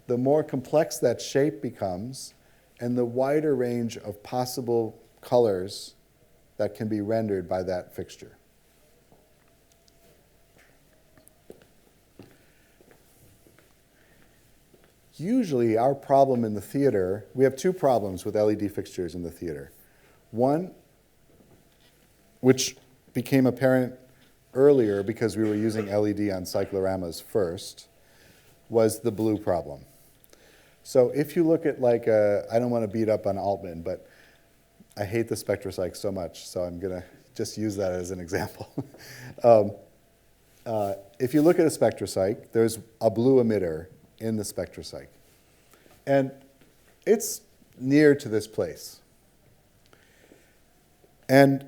the more complex that shape becomes, and the wider range of possible colors that can be rendered by that fixture. Usually our problem in the theater, we have two problems with LED fixtures in the theater. One, which became apparent earlier because we were using LED on cycloramas first, was the blue problem. So if you look at I don't want to beat up on Altman, but I hate the SpectraPsych so much, so I'm going to just use that as an example. If you look at a SpectraPsych, there's a blue emitter in the SpectraPsych. And it's near to this place. And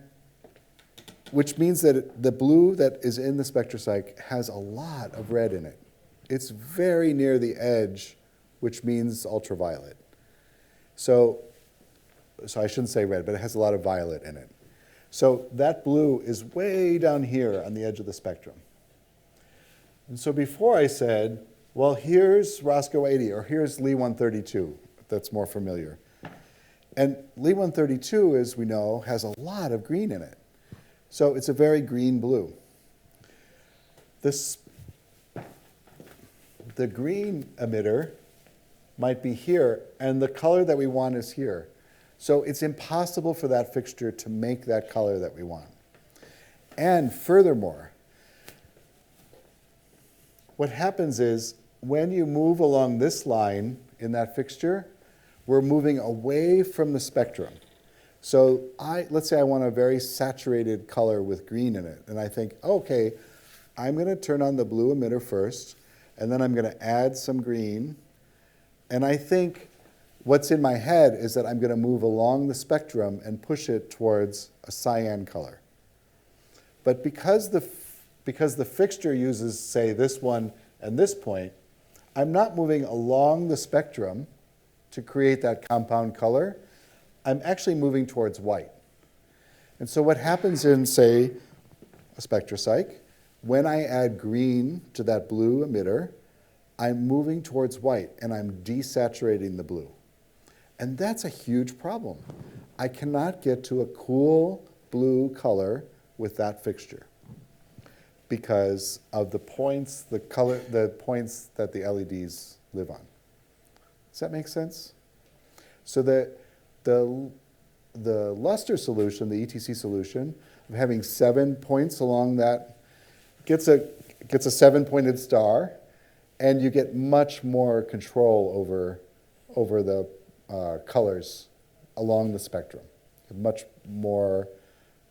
which means that the blue that is in the SpectraPsych has a lot of red in it. It's very near the edge, which means ultraviolet. So I shouldn't say red, but it has a lot of violet in it. So that blue is way down here on the edge of the spectrum. And so before I said, well, here's Roscoe 80, or here's Lee 132, that's more familiar. And Lee 132, as we know, has a lot of green in it. So it's a very green blue. The green emitter might be here, and the color that we want is here. So it's impossible for that fixture to make that color that we want. And furthermore, what happens is when you move along this line in that fixture, we're moving away from the spectrum. So let's say I want a very saturated color with green in it, and I think, okay, I'm going to turn on the blue emitter first, and then I'm going to add some green, and I think what's in my head is that I'm going to move along the spectrum and push it towards a cyan color. But because the fixture uses, say, this one and this point, I'm not moving along the spectrum to create that compound color. I'm actually moving towards white. And so what happens in, say, a SpectraPsych, when I add green to that blue emitter, I'm moving towards white, and I'm desaturating the blue. And that's a huge problem. I cannot get to a cool blue color with that fixture because of the points, the points that the LEDs live on. Does that make sense? So the luster solution, the ETC solution, of having 7 points along that gets a 7-pointed star, and you get much more control over the colors along the spectrum. Much more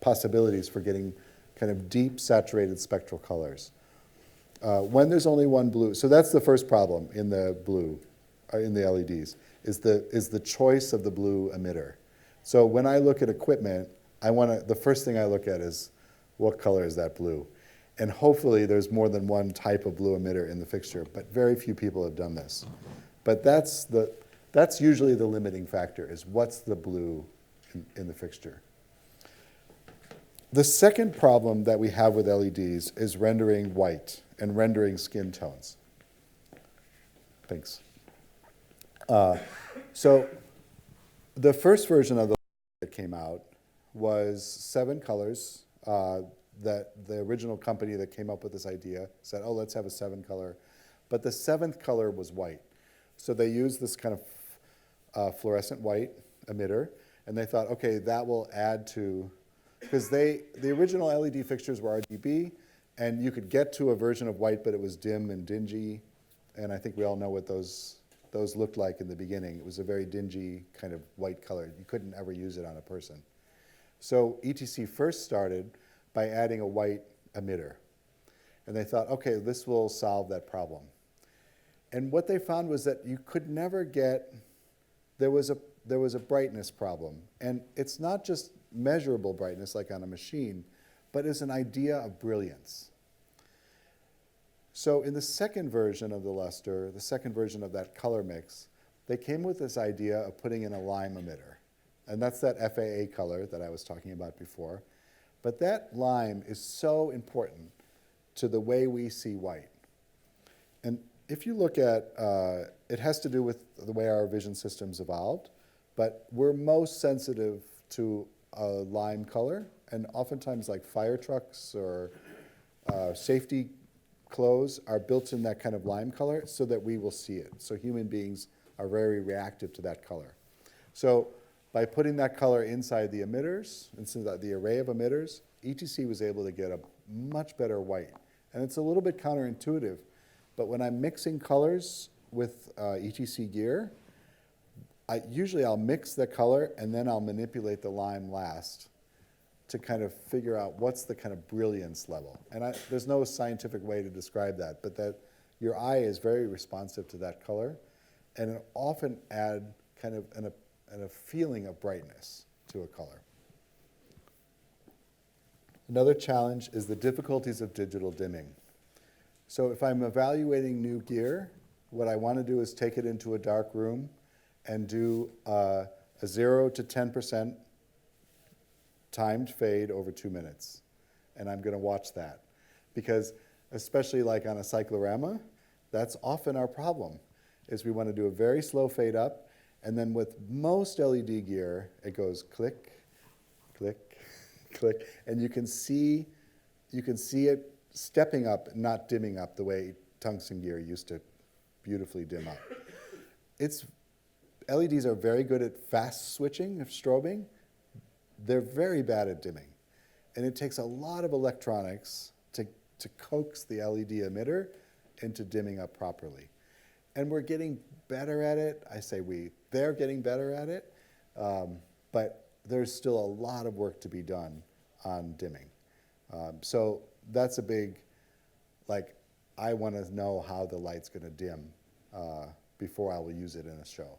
possibilities for getting kind of deep saturated spectral colors. When there's only one blue, so that's the first problem in the blue, in the LEDs, is the choice of the blue emitter. So when I look at equipment, the first thing I look at is what color is that blue? And hopefully there's more than one type of blue emitter in the fixture, but very few people have done this. But that's usually the limiting factor, is what's the blue in the fixture. The second problem that we have with LEDs is rendering white and rendering skin tones. Thanks. So the first version of the that came out was 7 colors. That the original company that came up with this idea said, oh, let's have a 7-color. But the 7th color was white. So they used this kind of fluorescent white emitter, and they thought, okay, that will add to, because the original LED fixtures were RGB, and you could get to a version of white, but it was dim and dingy, and I think we all know what those looked like in the beginning. It was a very dingy kind of white color. You couldn't ever use it on a person. So ETC first started by adding a white emitter. And they thought, okay, this will solve that problem. And what they found was that you could never get, there was a brightness problem. And it's not just measurable brightness like on a machine, but it's an idea of brilliance. So in the second version of the luster, the second version of that color mix, they came with this idea of putting in a lime emitter. And that's that FAA color that I was talking about before. But that lime is so important to the way we see white. And if you look at, it has to do with the way our vision systems evolved, but we're most sensitive to a lime color, and oftentimes like fire trucks or safety clothes are built in that kind of lime color so that we will see it. So human beings are very reactive to that color. So by putting that color inside the emitters, inside the array of emitters, ETC was able to get a much better white. And it's a little bit counterintuitive, but when I'm mixing colors with ETC gear, usually I'll mix the color and then I'll manipulate the lime last to kind of figure out what's the kind of brilliance level. And there's no scientific way to describe that, but that your eye is very responsive to that color, and it often add kind of a feeling of brightness to a color. Another challenge is the difficulties of digital dimming. So if I'm evaluating new gear, what I want to do is take it into a dark room and do a 0 to 10% timed fade over 2 minutes. And I'm going to watch that. Because especially like on a cyclorama, that's often our problem, is we want to do a very slow fade up, and then with most LED gear, it goes click, click, click, and you can see it stepping up, not dimming up the way tungsten gear used to beautifully dim up. LEDs are very good at fast switching, of strobing. They're very bad at dimming. And it takes a lot of electronics to coax the LED emitter into dimming up properly. And we're getting better at it. I say we, they're getting better at it, but there's still a lot of work to be done on dimming. So that's a big, like, I want to know how the light's going to dim before I will use it in a show.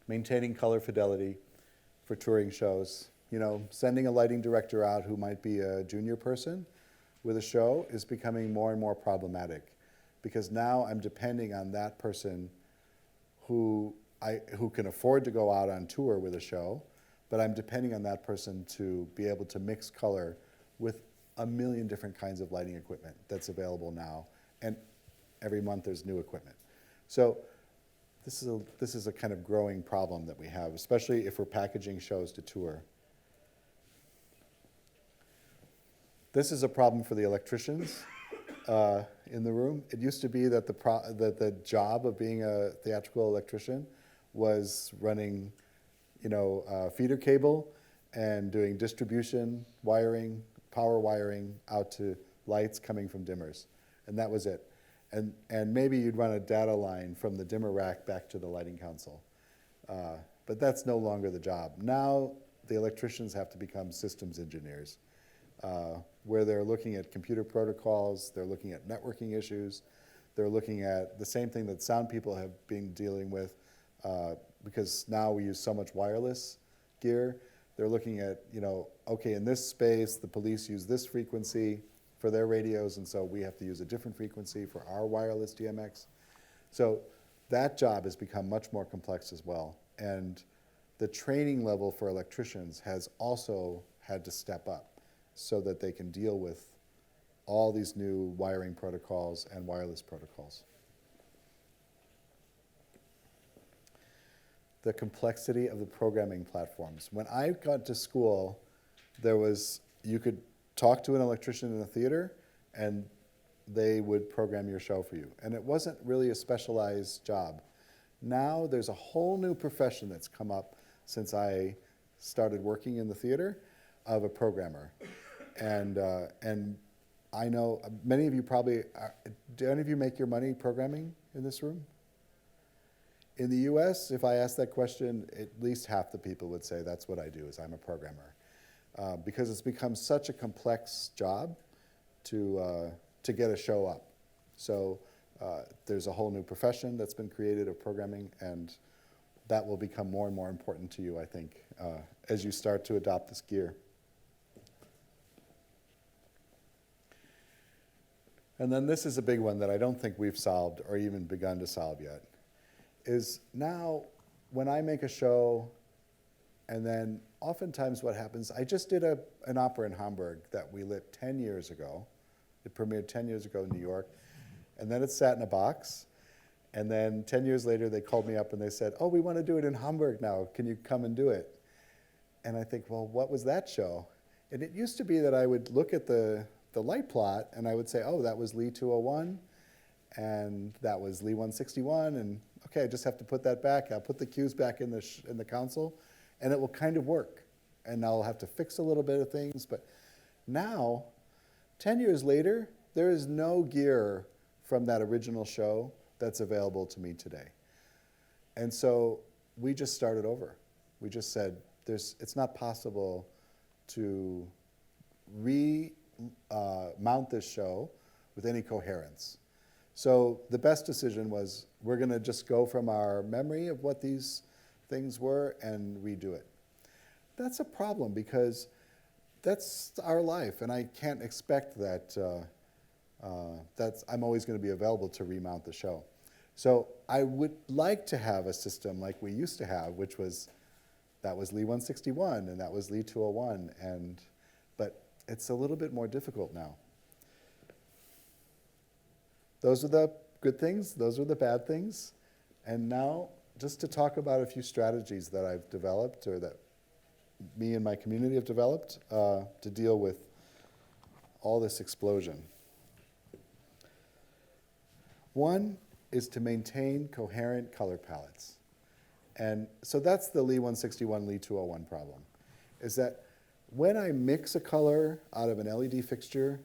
Maintaining color fidelity for touring shows. You know, sending a lighting director out who might be a junior person with a show is becoming more and more problematic, because now I'm depending on that person who can afford to go out on tour with a show, but I'm depending on that person to be able to mix color with a million different kinds of lighting equipment that's available now, and every month there's new equipment. So this is a kind of growing problem that we have, especially if we're packaging shows to tour. This is a problem for the electricians in the room. It used to be that the job of being a theatrical electrician was running, feeder cable and doing distribution, wiring, power wiring out to lights coming from dimmers, and that was it. And maybe you'd run a data line from the dimmer rack back to the lighting console. But that's no longer the job. Now the electricians have to become systems engineers, where they're looking at computer protocols, they're looking at networking issues, they're looking at the same thing that sound people have been dealing with, because now we use so much wireless gear. They're looking at, okay, in this space, the police use this frequency for their radios, and so we have to use a different frequency for our wireless DMX. So that job has become much more complex as well. And the training level for electricians has also had to step up so that they can deal with all these new wiring protocols and wireless protocols. The complexity of the programming platforms. When I got to school, you could talk to an electrician in a theater, and they would program your show for you. And it wasn't really a specialized job. Now there's a whole new profession that's come up since I started working in the theater of a programmer. And I know many of you probably, do any of you make your money programming in this room? In the US, if I asked that question, at least half the people would say that's what I do, is I'm a programmer. Because it's become such a complex job to get a show up. So there's a whole new profession that's been created of programming, and that will become more and more important to you, I think, as you start to adopt this gear. And then this is a big one that I don't think we've solved or even begun to solve yet, is now when I make a show, and then oftentimes what happens, I just did an opera in Hamburg that we lit 10 years ago. It premiered 10 years ago in New York. And then it sat in a box. And then 10 years later, they called me up and they said, oh, we want to do it in Hamburg now. Can you come and do it? And I think, well, what was that show? And it used to be that I would look at the light plot and I would say, oh, that was Lee 201. And that was Lee 161. And okay, I just have to put that back. I'll put the cues back in the console. And it will kind of work. And I'll have to fix a little bit of things. But now, 10 years later, there is no gear from that original show that's available to me today. And so we just started over. We just said, it's not possible to mount this show with any coherence. So the best decision was, we're going to just go from our memory of what these things were and redo it. That's a problem, because that's our life, and I can't expect that I'm always going to be available to remount the show. So I would like to have a system like we used to have, which was, that was Lee 161 and that was Lee 201, but it's a little bit more difficult now. Those are the good things, those are the bad things, and now just to talk about a few strategies that I've developed, or that me and my community have developed to deal with all this explosion. One is to maintain coherent color palettes. And so that's the Lee 161, Lee 201 problem, is that when I mix a color out of an LED fixture,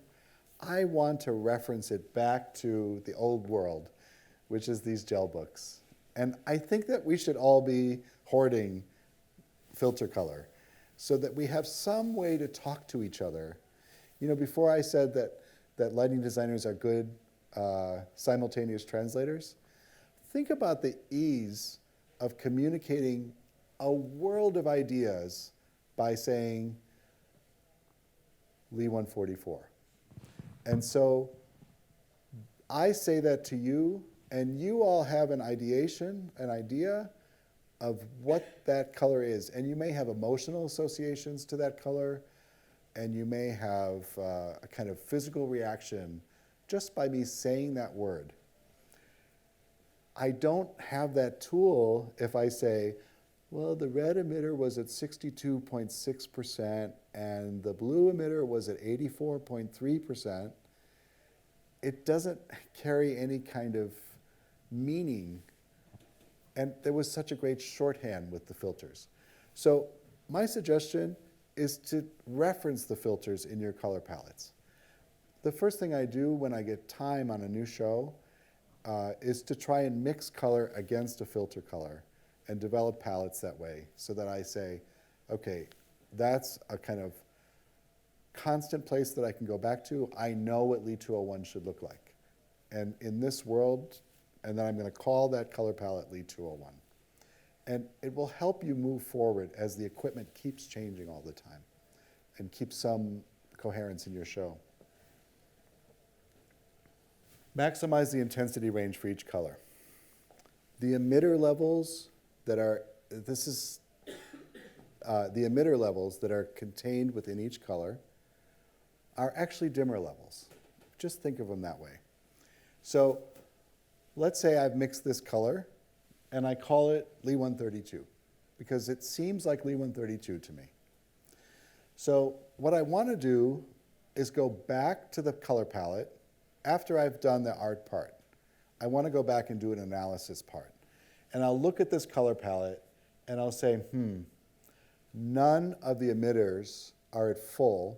I want to reference it back to the old world, which is these gel books. And I think that we should all be hoarding filter color so that we have some way to talk to each other. You know, before I said that lighting designers are good simultaneous translators, think about the ease of communicating a world of ideas by saying Lee 144. And so I say that to you, and you all have an ideation, an idea of what that color is. And you may have emotional associations to that color, and you may have a kind of physical reaction just by me saying that word. I don't have that tool if I say, well, the red emitter was at 62.6% and the blue emitter was at 84.3%. It doesn't carry any kind of meaning. And there was such a great shorthand with the filters. So my suggestion is to reference the filters in your color palettes. The first thing I do when I get time on a new show is to try and mix color against a filter color and develop palettes that way so that I say, okay, that's a kind of constant place that I can go back to. I know what Lee 201 should look like. And in this world, and then I'm going to call that color palette Lee 201. And it will help you move forward as the equipment keeps changing all the time and keep some coherence in your show. Maximize the intensity range for each color. The emitter levels that are, the emitter levels that are contained within each color are actually dimmer levels. Just think of them that way. So let's say I've mixed this color and I call it Lee 132 because it seems like Lee 132 to me. So what I want to do is go back to the color palette after I've done the art part. I want to go back and do an analysis part. And I'll look at this color palette and I'll say, none of the emitters are at full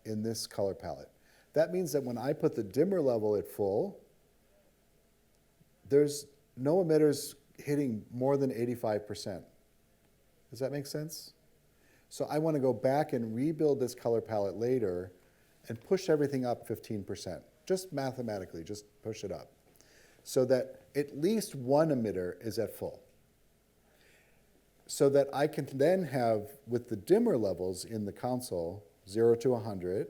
in this color palette. That means that when I put the dimmer level at full, there's no emitters hitting more than 85%. Does that make sense? So I want to go back and rebuild this color palette later and push everything up 15%. Just mathematically, just push it up. So that at least one emitter is at full. So that I can then have, with the dimmer levels in the console, 0 to 100,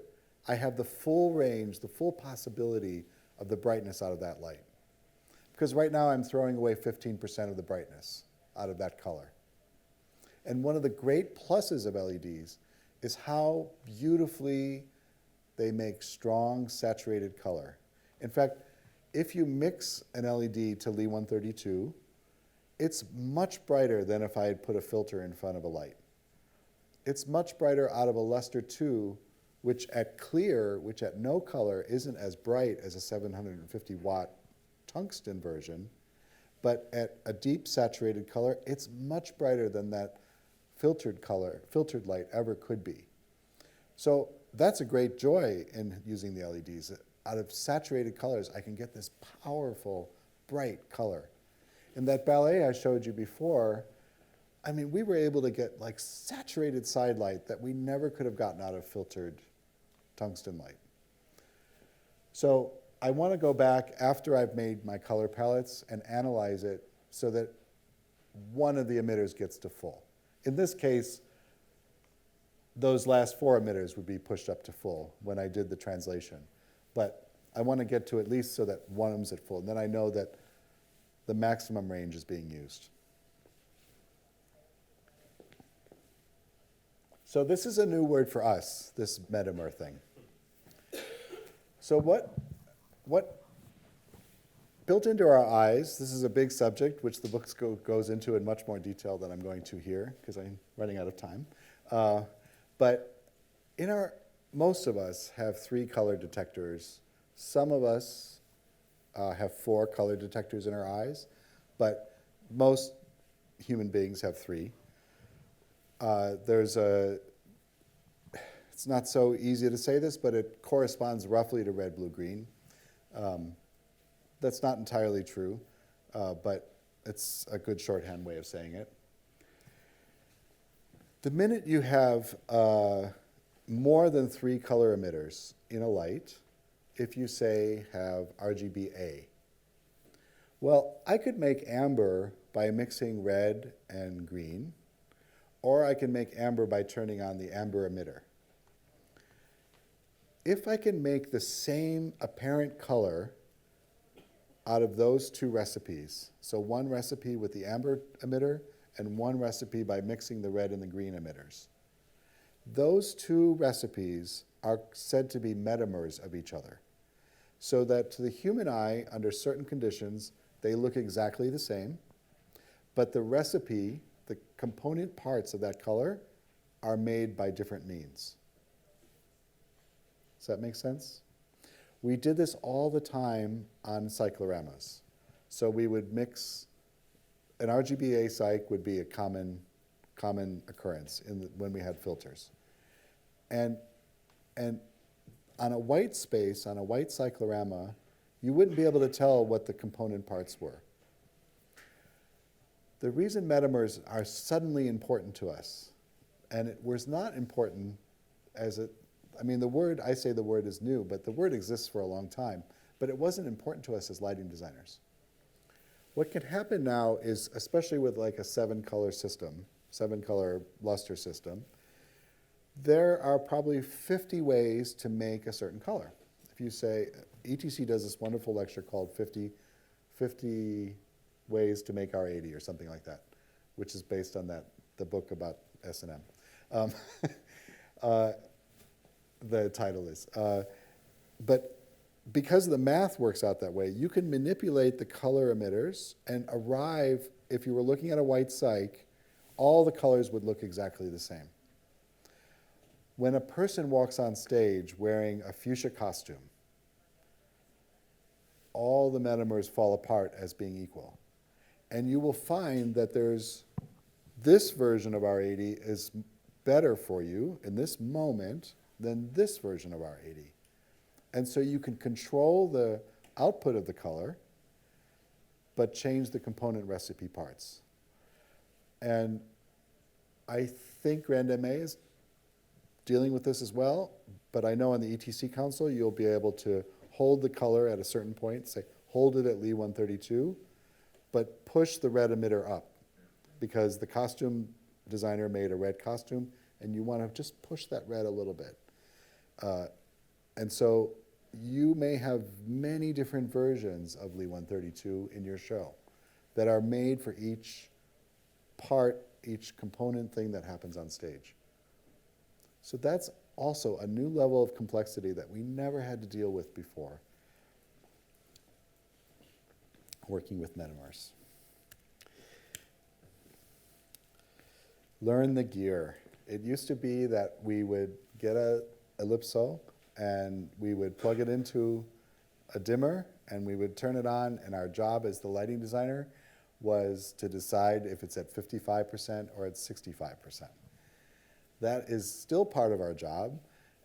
I have the full range, the full possibility of the brightness out of that light. Because right now I'm throwing away 15% of the brightness out of that color. And one of the great pluses of LEDs is how beautifully they make strong saturated color. In fact, if you mix an LED to Lee 132, it's much brighter than if I had put a filter in front of a light. It's much brighter out of a luster 2, which at clear, which at no color, isn't as bright as a 750 watt tungsten version, but at a deep saturated color, it's much brighter than that filtered light ever could be. So that's a great joy in using the LEDs. Out of saturated colors, I can get this powerful, bright color. In that ballet I showed you before, I mean, we were able to get like saturated side light that we never could have gotten out of filtered tungsten light. So I want to go back after I've made my color palettes and analyze it so that one of the emitters gets to full. In this case, those last 4 emitters would be pushed up to full when I did the translation. But I want to get to at least so that one of them's at full. And then I know that the maximum range is being used. So this is a new word for us, this metamer thing. So what built into our eyes, this is a big subject, which the book goes into in much more detail than I'm going to here, because I'm running out of time. But most of us have 3 color detectors. Some of us have 4 color detectors in our eyes, but most human beings have 3. It's it's not so easy to say this, but it corresponds roughly to red, blue, green. That's not entirely true, but it's a good shorthand way of saying it. The minute you have more than 3 color emitters in a light, if you say have RGBA, well, I could make amber by mixing red and green, or I can make amber by turning on the amber emitter. If I can make the same apparent color out of those 2 recipes, so one recipe with the amber emitter and one recipe by mixing the red and the green emitters, those 2 recipes are said to be metamers of each other, so that to the human eye, under certain conditions, they look exactly the same, but the recipe, the component parts of that color, are made by different means. Does that make sense? We did this all the time on cycloramas. So we would mix, an RGBA cyc would be a common occurrence when we had filters. And on a white space, on a white cyclorama, you wouldn't be able to tell what the component parts were. The reason metamers are suddenly important to us, and it was not important as a, I mean, I say the word is new, but the word exists for a long time, but it wasn't important to us as lighting designers. What can happen now is, especially with like a 7-color system, 7-color luster system, there are probably 50 ways to make a certain color. If you say, ETC does this wonderful lecture called 50 Ways to Make R80 or something like that, which is based on the book about S&M. The title is. But because the math works out that way, you can manipulate the color emitters and arrive, if you were looking at a white cyc, all the colors would look exactly the same. When a person walks on stage wearing a fuchsia costume, all the metamers fall apart as being equal. And you will find that there's this version of R80 is better for you in this moment than this version of R80. And so you can control the output of the color, but change the component recipe parts. And I think RandMA is dealing with this as well, but I know on the ETC Council you'll be able to hold the color at a certain point, say hold it at Li 132, but push the red emitter up, because the costume designer made a red costume and you want to just push that red a little bit. And so you may have many different versions of Li 132 in your show that are made for each part, each component thing that happens on stage. So that's also a new level of complexity that we never had to deal with before, working with metamers. Learn the gear. It used to be that we would get a ellipso and we would plug it into a dimmer and we would turn it on, and our job as the lighting designer was to decide if it's at 55% or at 65%. That is still part of our job,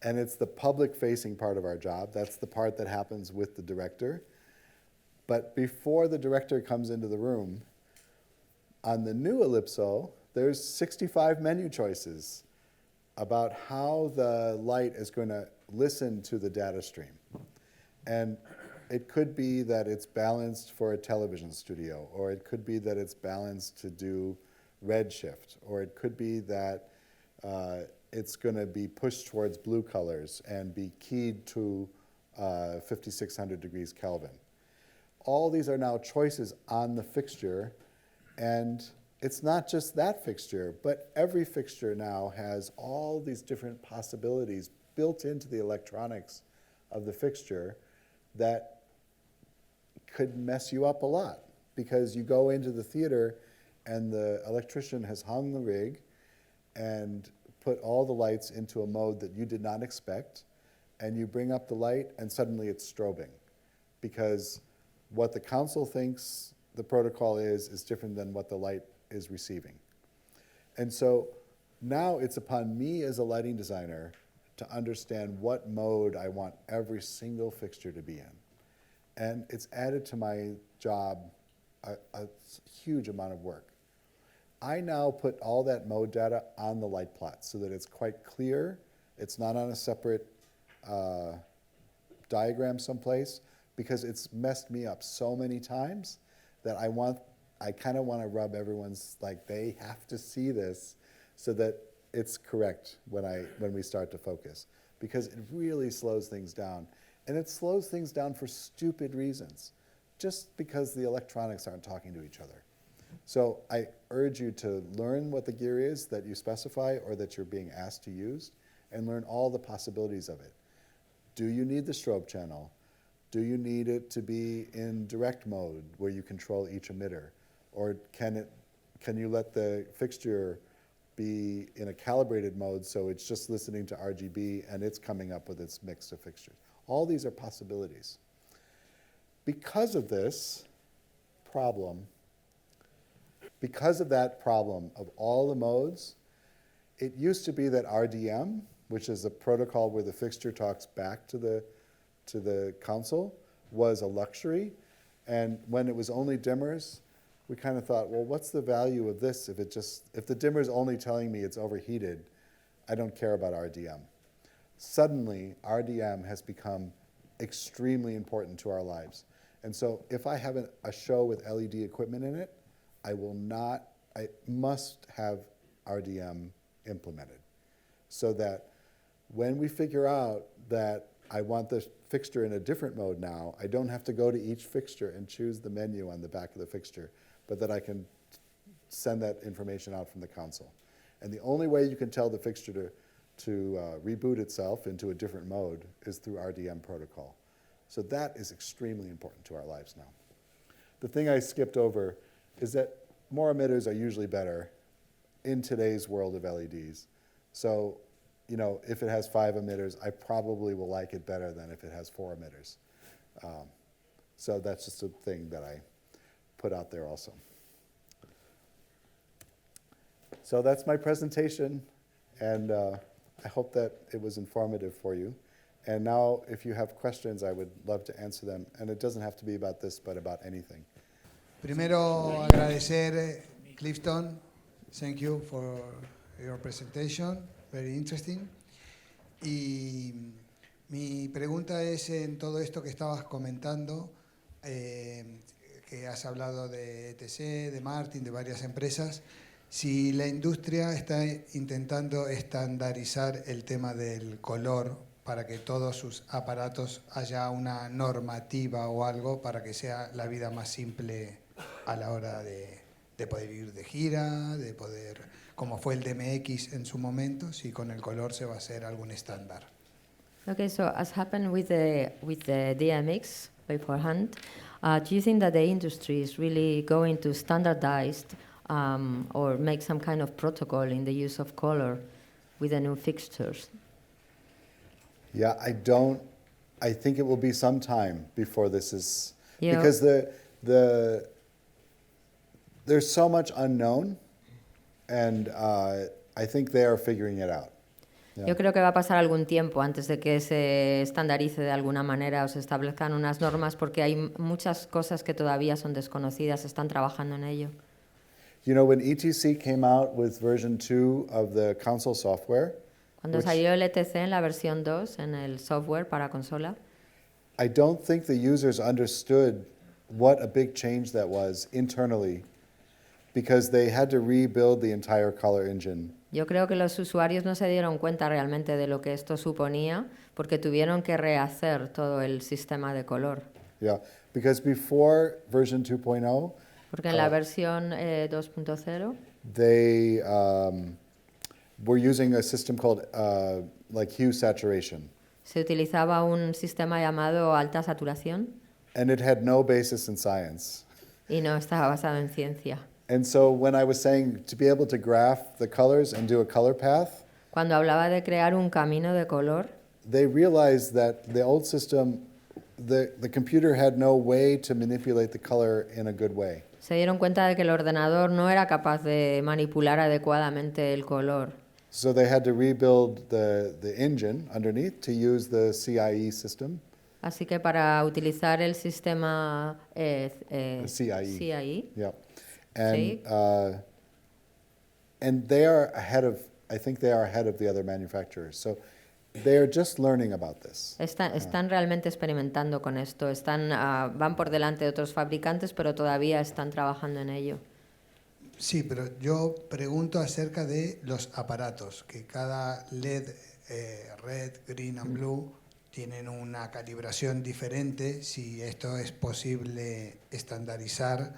and it's the public-facing part of our job. That's the part that happens with the director. But before the director comes into the room, on the new ellipso, there's 65 menu choices about how the light is going to listen to the data stream. And it could be that it's balanced for a television studio, or it could be that it's balanced to do redshift, or it could be that it's going to be pushed towards blue colors and be keyed to 5600 degrees Kelvin. All these are now choices on the fixture, and it's not just that fixture, but every fixture now has all these different possibilities built into the electronics of the fixture that could mess you up a lot, because you go into the theater and the electrician has hung the rig and put all the lights into a mode that you did not expect, and you bring up the light and suddenly it's strobing, because what the council thinks the protocol is different than what the light is receiving. And so now it's upon me as a lighting designer to understand what mode I want every single fixture to be in. And it's added to my job a huge amount of work. I now put all that mode data on the light plot so that it's quite clear. It's not on a separate diagram someplace, because it's messed me up so many times that I kind of want to rub everyone's, like, they have to see this so that it's correct when we start to focus, because it really slows things down. And it slows things down for stupid reasons, just because the electronics aren't talking to each other. So I urge you to learn what the gear is that you specify or that you're being asked to use, and learn all the possibilities of it. Do you need the strobe channel? Do you need it to be in direct mode where you control each emitter? Or can you let the fixture be in a calibrated mode so it's just listening to RGB and it's coming up with its mix of fixtures? All these are possibilities. Because of this problem, because of that problem of all the modes, it used to be that RDM, which is a protocol where the fixture talks back to the console, was a luxury. And when it was only dimmers, we kind of thought, well, what's the value of this if the dimmer's only telling me it's overheated, I don't care about RDM. Suddenly, RDM has become extremely important to our lives. And so if I have a show with LED equipment in it, I must have RDM implemented, so that when we figure out that I want the fixture in a different mode now, I don't have to go to each fixture and choose the menu on the back of the fixture, but that I can send that information out from the console. And the only way you can tell the fixture to reboot itself into a different mode is through RDM protocol. So that is extremely important to our lives now. The thing I skipped over is that more emitters are usually better in today's world of LEDs. So, if it has 5 emitters, I probably will like it better than if it has 4 emitters. So that's just a thing that I put out there also. So that's my presentation, and I hope that it was informative for you. And now, if you have questions, I would love to answer them. And it doesn't have to be about this, but about anything. Primero, agradecer, Clifton. Thank you for your presentation. Very interesting. Y mi pregunta es, en todo esto que estabas comentando, que has hablado de ETC, de Martin, de varias empresas, si la industria está intentando estandarizar el tema del color para que todos sus aparatos haya una normativa o algo para que sea la vida más simple a la hora de poder ir de gira, de poder, como fue el DMX en su momento, si con el color se va a hacer algún estándar. Okay, so as happened with the DMX beforehand, do you think that the industry is really going to standardize or make some kind of protocol in the use of color with the new fixtures? Yeah, I think it will be some time before this is, Yeah. because there's so much unknown, and I think they are figuring it out. Yeah. Yo creo que va a pasar algún tiempo antes de que se estandarice de alguna manera o se establezcan unas normas, porque hay muchas cosas que todavía son desconocidas, están trabajando en ello. When ETC came out with version 2 of the console software, Cuando salió el ETC en la versión 2, en el software para consola, I don't think the users understood what a big change that was internally, because they had to rebuild the entire color engine. yo creo que los usuarios no se dieron cuenta realmente de lo que esto suponía, porque tuvieron que rehacer todo el sistema de color. Yeah, because before version 2.0, Porque en la versión 2.0 they were using a system called like hue saturation, se utilizaba un sistema llamado alta saturación and it had no basis in science. y no estaba basado en ciencia. And so when I was saying to be able to graph the colors and do a color path, Cuando hablaba de crear un camino de color, they realized that the old system, the computer had no way to manipulate the color in a good way. se dieron cuenta de que el ordenador no era capaz de manipular adecuadamente el color. So they had to rebuild the engine underneath to use the CIE system. Así que para utilizar el sistema CIE, Yeah. Sí. And they are I think they are ahead of the other manufacturers. So they are just learning about this. están realmente experimentando con esto. Van por delante de otros fabricantes, pero todavía están trabajando en ello. Sí, pero yo pregunto acerca de los aparatos, que cada LED, red, green and blue, tienen una calibración diferente, si esto es posible estandarizar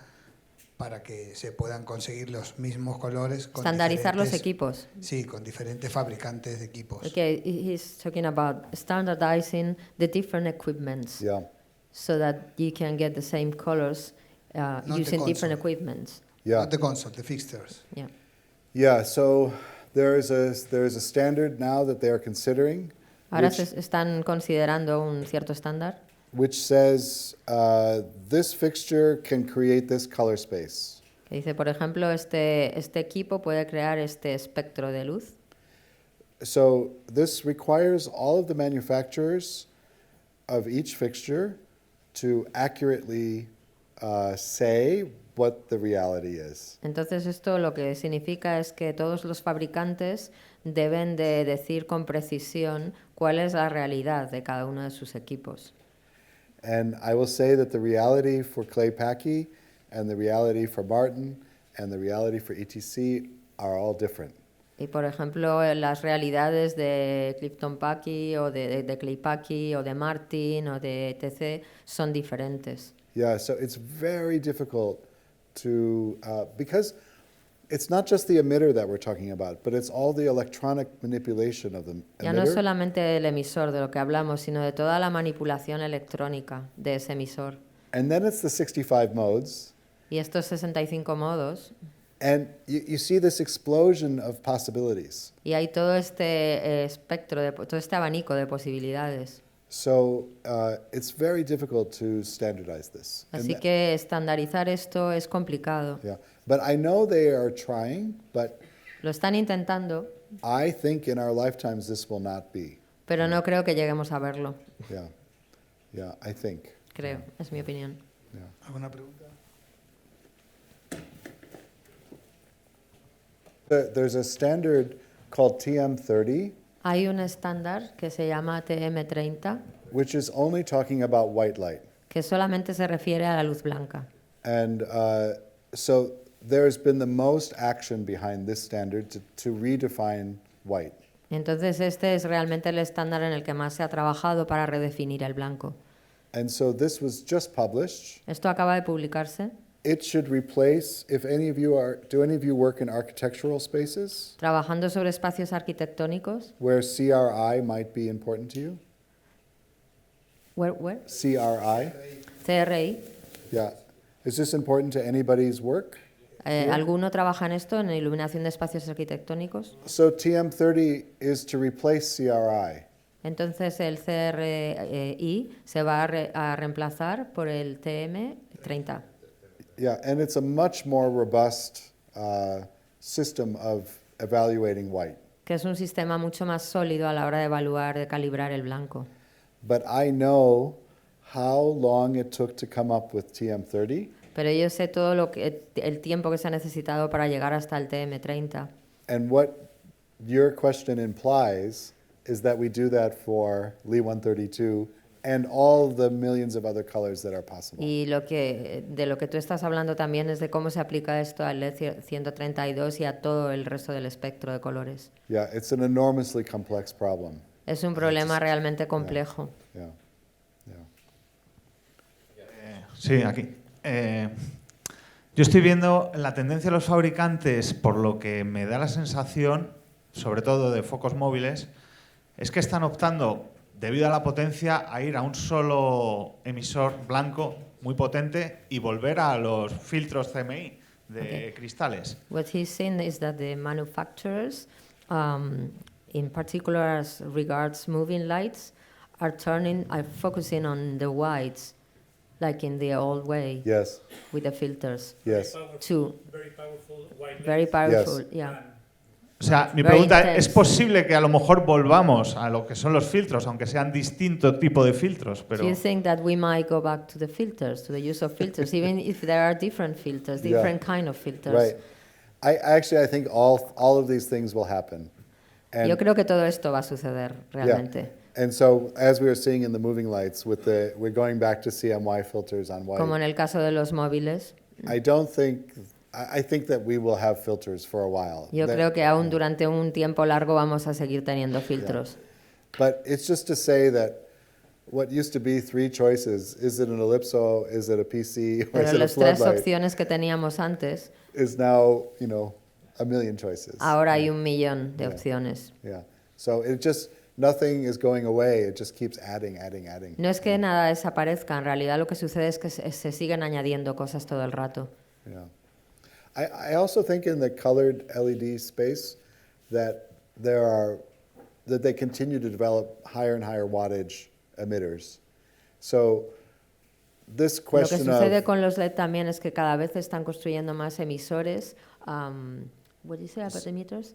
para que se puedan conseguir los mismos colores. Estandarizar los equipos. Sí, con diferentes fabricantes de equipos. Okay, he's talking about standardizing the different equipments, Yeah. so that you can get the same colors the using different console. equipments. Yeah. Not the console, the fixtures. Yeah. Yeah, so there is a standard now that they are considering, Ahora se están considerando un cierto estándar which says this fixture can create this color space. que dice, por ejemplo, este equipo puede crear este espectro de luz. So this requires all of the manufacturers of each fixture to accurately say what the reality is. Entonces esto lo que significa es que todos los fabricantes deben de decir con precisión cuál es la realidad de cada uno de sus equipos. And I will say that the reality for Clay Packy and the reality for Martin and the reality for ETC are all different. Y por ejemplo, las realidades de Clifton Packy o de Clay Packy o de Martin o de ETC son diferentes. Yeah, so it's very difficult to, because it's not just the emitter that we're talking about, but it's all the electronic manipulation of the Ya no es emitter. solamente el emisor de lo que hablamos, sino de toda la manipulación electrónica de ese emisor. And then it's the 65 modes. Y estos 65 modos, And you see this explosion of possibilities. y hay todo este espectro, todo este abanico de posibilidades. So it's very difficult to standardize this. And Así que estandarizar esto es complicado. yeah, but I know they are trying, but Lo están intentando, I think in our lifetimes this will not be. pero no creo que lleguemos a verlo. Yeah, yeah, I think. Creo, es mi opinión. Yeah. ¿Alguna pregunta? There's a standard called TM30, Hay un estándar que se llama TM30, which is only talking about white light. que solamente se refiere a la luz blanca. And so there's been the most action behind this standard to redefine white. Entonces este es realmente el estándar en el que más se ha trabajado para redefinir el blanco. And so this was just published. Esto acaba de publicarse. It should replace, do any of you work in architectural spaces Trabajando sobre espacios arquitectónicos. where CRI might be important to you? Where? CRI? CRI. Yeah. Is this important to anybody's work? ¿Alguno trabaja en esto, en iluminación de espacios arquitectónicos? So TM30 is to replace CRI. Entonces el CRI se va a reemplazar por el TM30. Yeah, and it's a much more robust system of evaluating white. Que es un sistema mucho más sólido a la hora de evaluar, de calibrar el blanco. But I know how long it took to come up with TM30. Pero yo sé todo el tiempo que se ha necesitado para llegar hasta el TM30. And what your question implies is that we do that for Li 132 and all the millions of other colors that are possible. Y de lo que tú estás hablando también es de cómo se aplica esto al LED 132 y a todo el resto del espectro de colores. Yeah, it's an enormously complex problem. Es un problema realmente complejo. Yeah, yeah. Sí, aquí. Yo estoy viendo la tendencia de los fabricantes, por lo que me da la sensación, sobre todo de focos móviles, es que están optando, debido a la potencia, a ir a un solo emisor blanco muy potente y volver a los filtros CMI de cristales. What he's saying is that the manufacturers, in particular as regards moving lights, are focusing on the whites, like in the old way, Yes, with the filters. yes. Too Very powerful white very lights. powerful, Yes. yeah. O sea, mi Very pregunta intense. es posible que a lo mejor volvamos a lo que son los filtros, aunque sean distinto tipo de filtros, pero Do you think that we might go back to the filters, to the use of filters, even if there are different filters, Yeah. different kind of filters? Right. I think all of these things will happen. And, Yo creo que todo esto va a suceder realmente. and so as we were seeing in the moving lights, we're going back to CMY filters on white. Como en el caso de los móviles, I think that we will have filters for a while. yo creo que aún durante un tiempo largo vamos a seguir teniendo filtros. But it's just to say that what used to be 3 choices, is it an ellipso, is it a PC, or Pero is it a las tres floodlight, opciones que teníamos antes, is now, a million choices. ahora hay 1.000.000 de opciones. Yeah. So nothing is going away, it just keeps adding. No es que nada desaparezca, en realidad lo que sucede es que se siguen añadiendo cosas todo el rato. Yeah. I also think in the colored LED space that they continue to develop higher and higher wattage emitters. So this Lo que question sucede of con los LED también es que cada vez están construyendo más emisores. What do you say about emitters?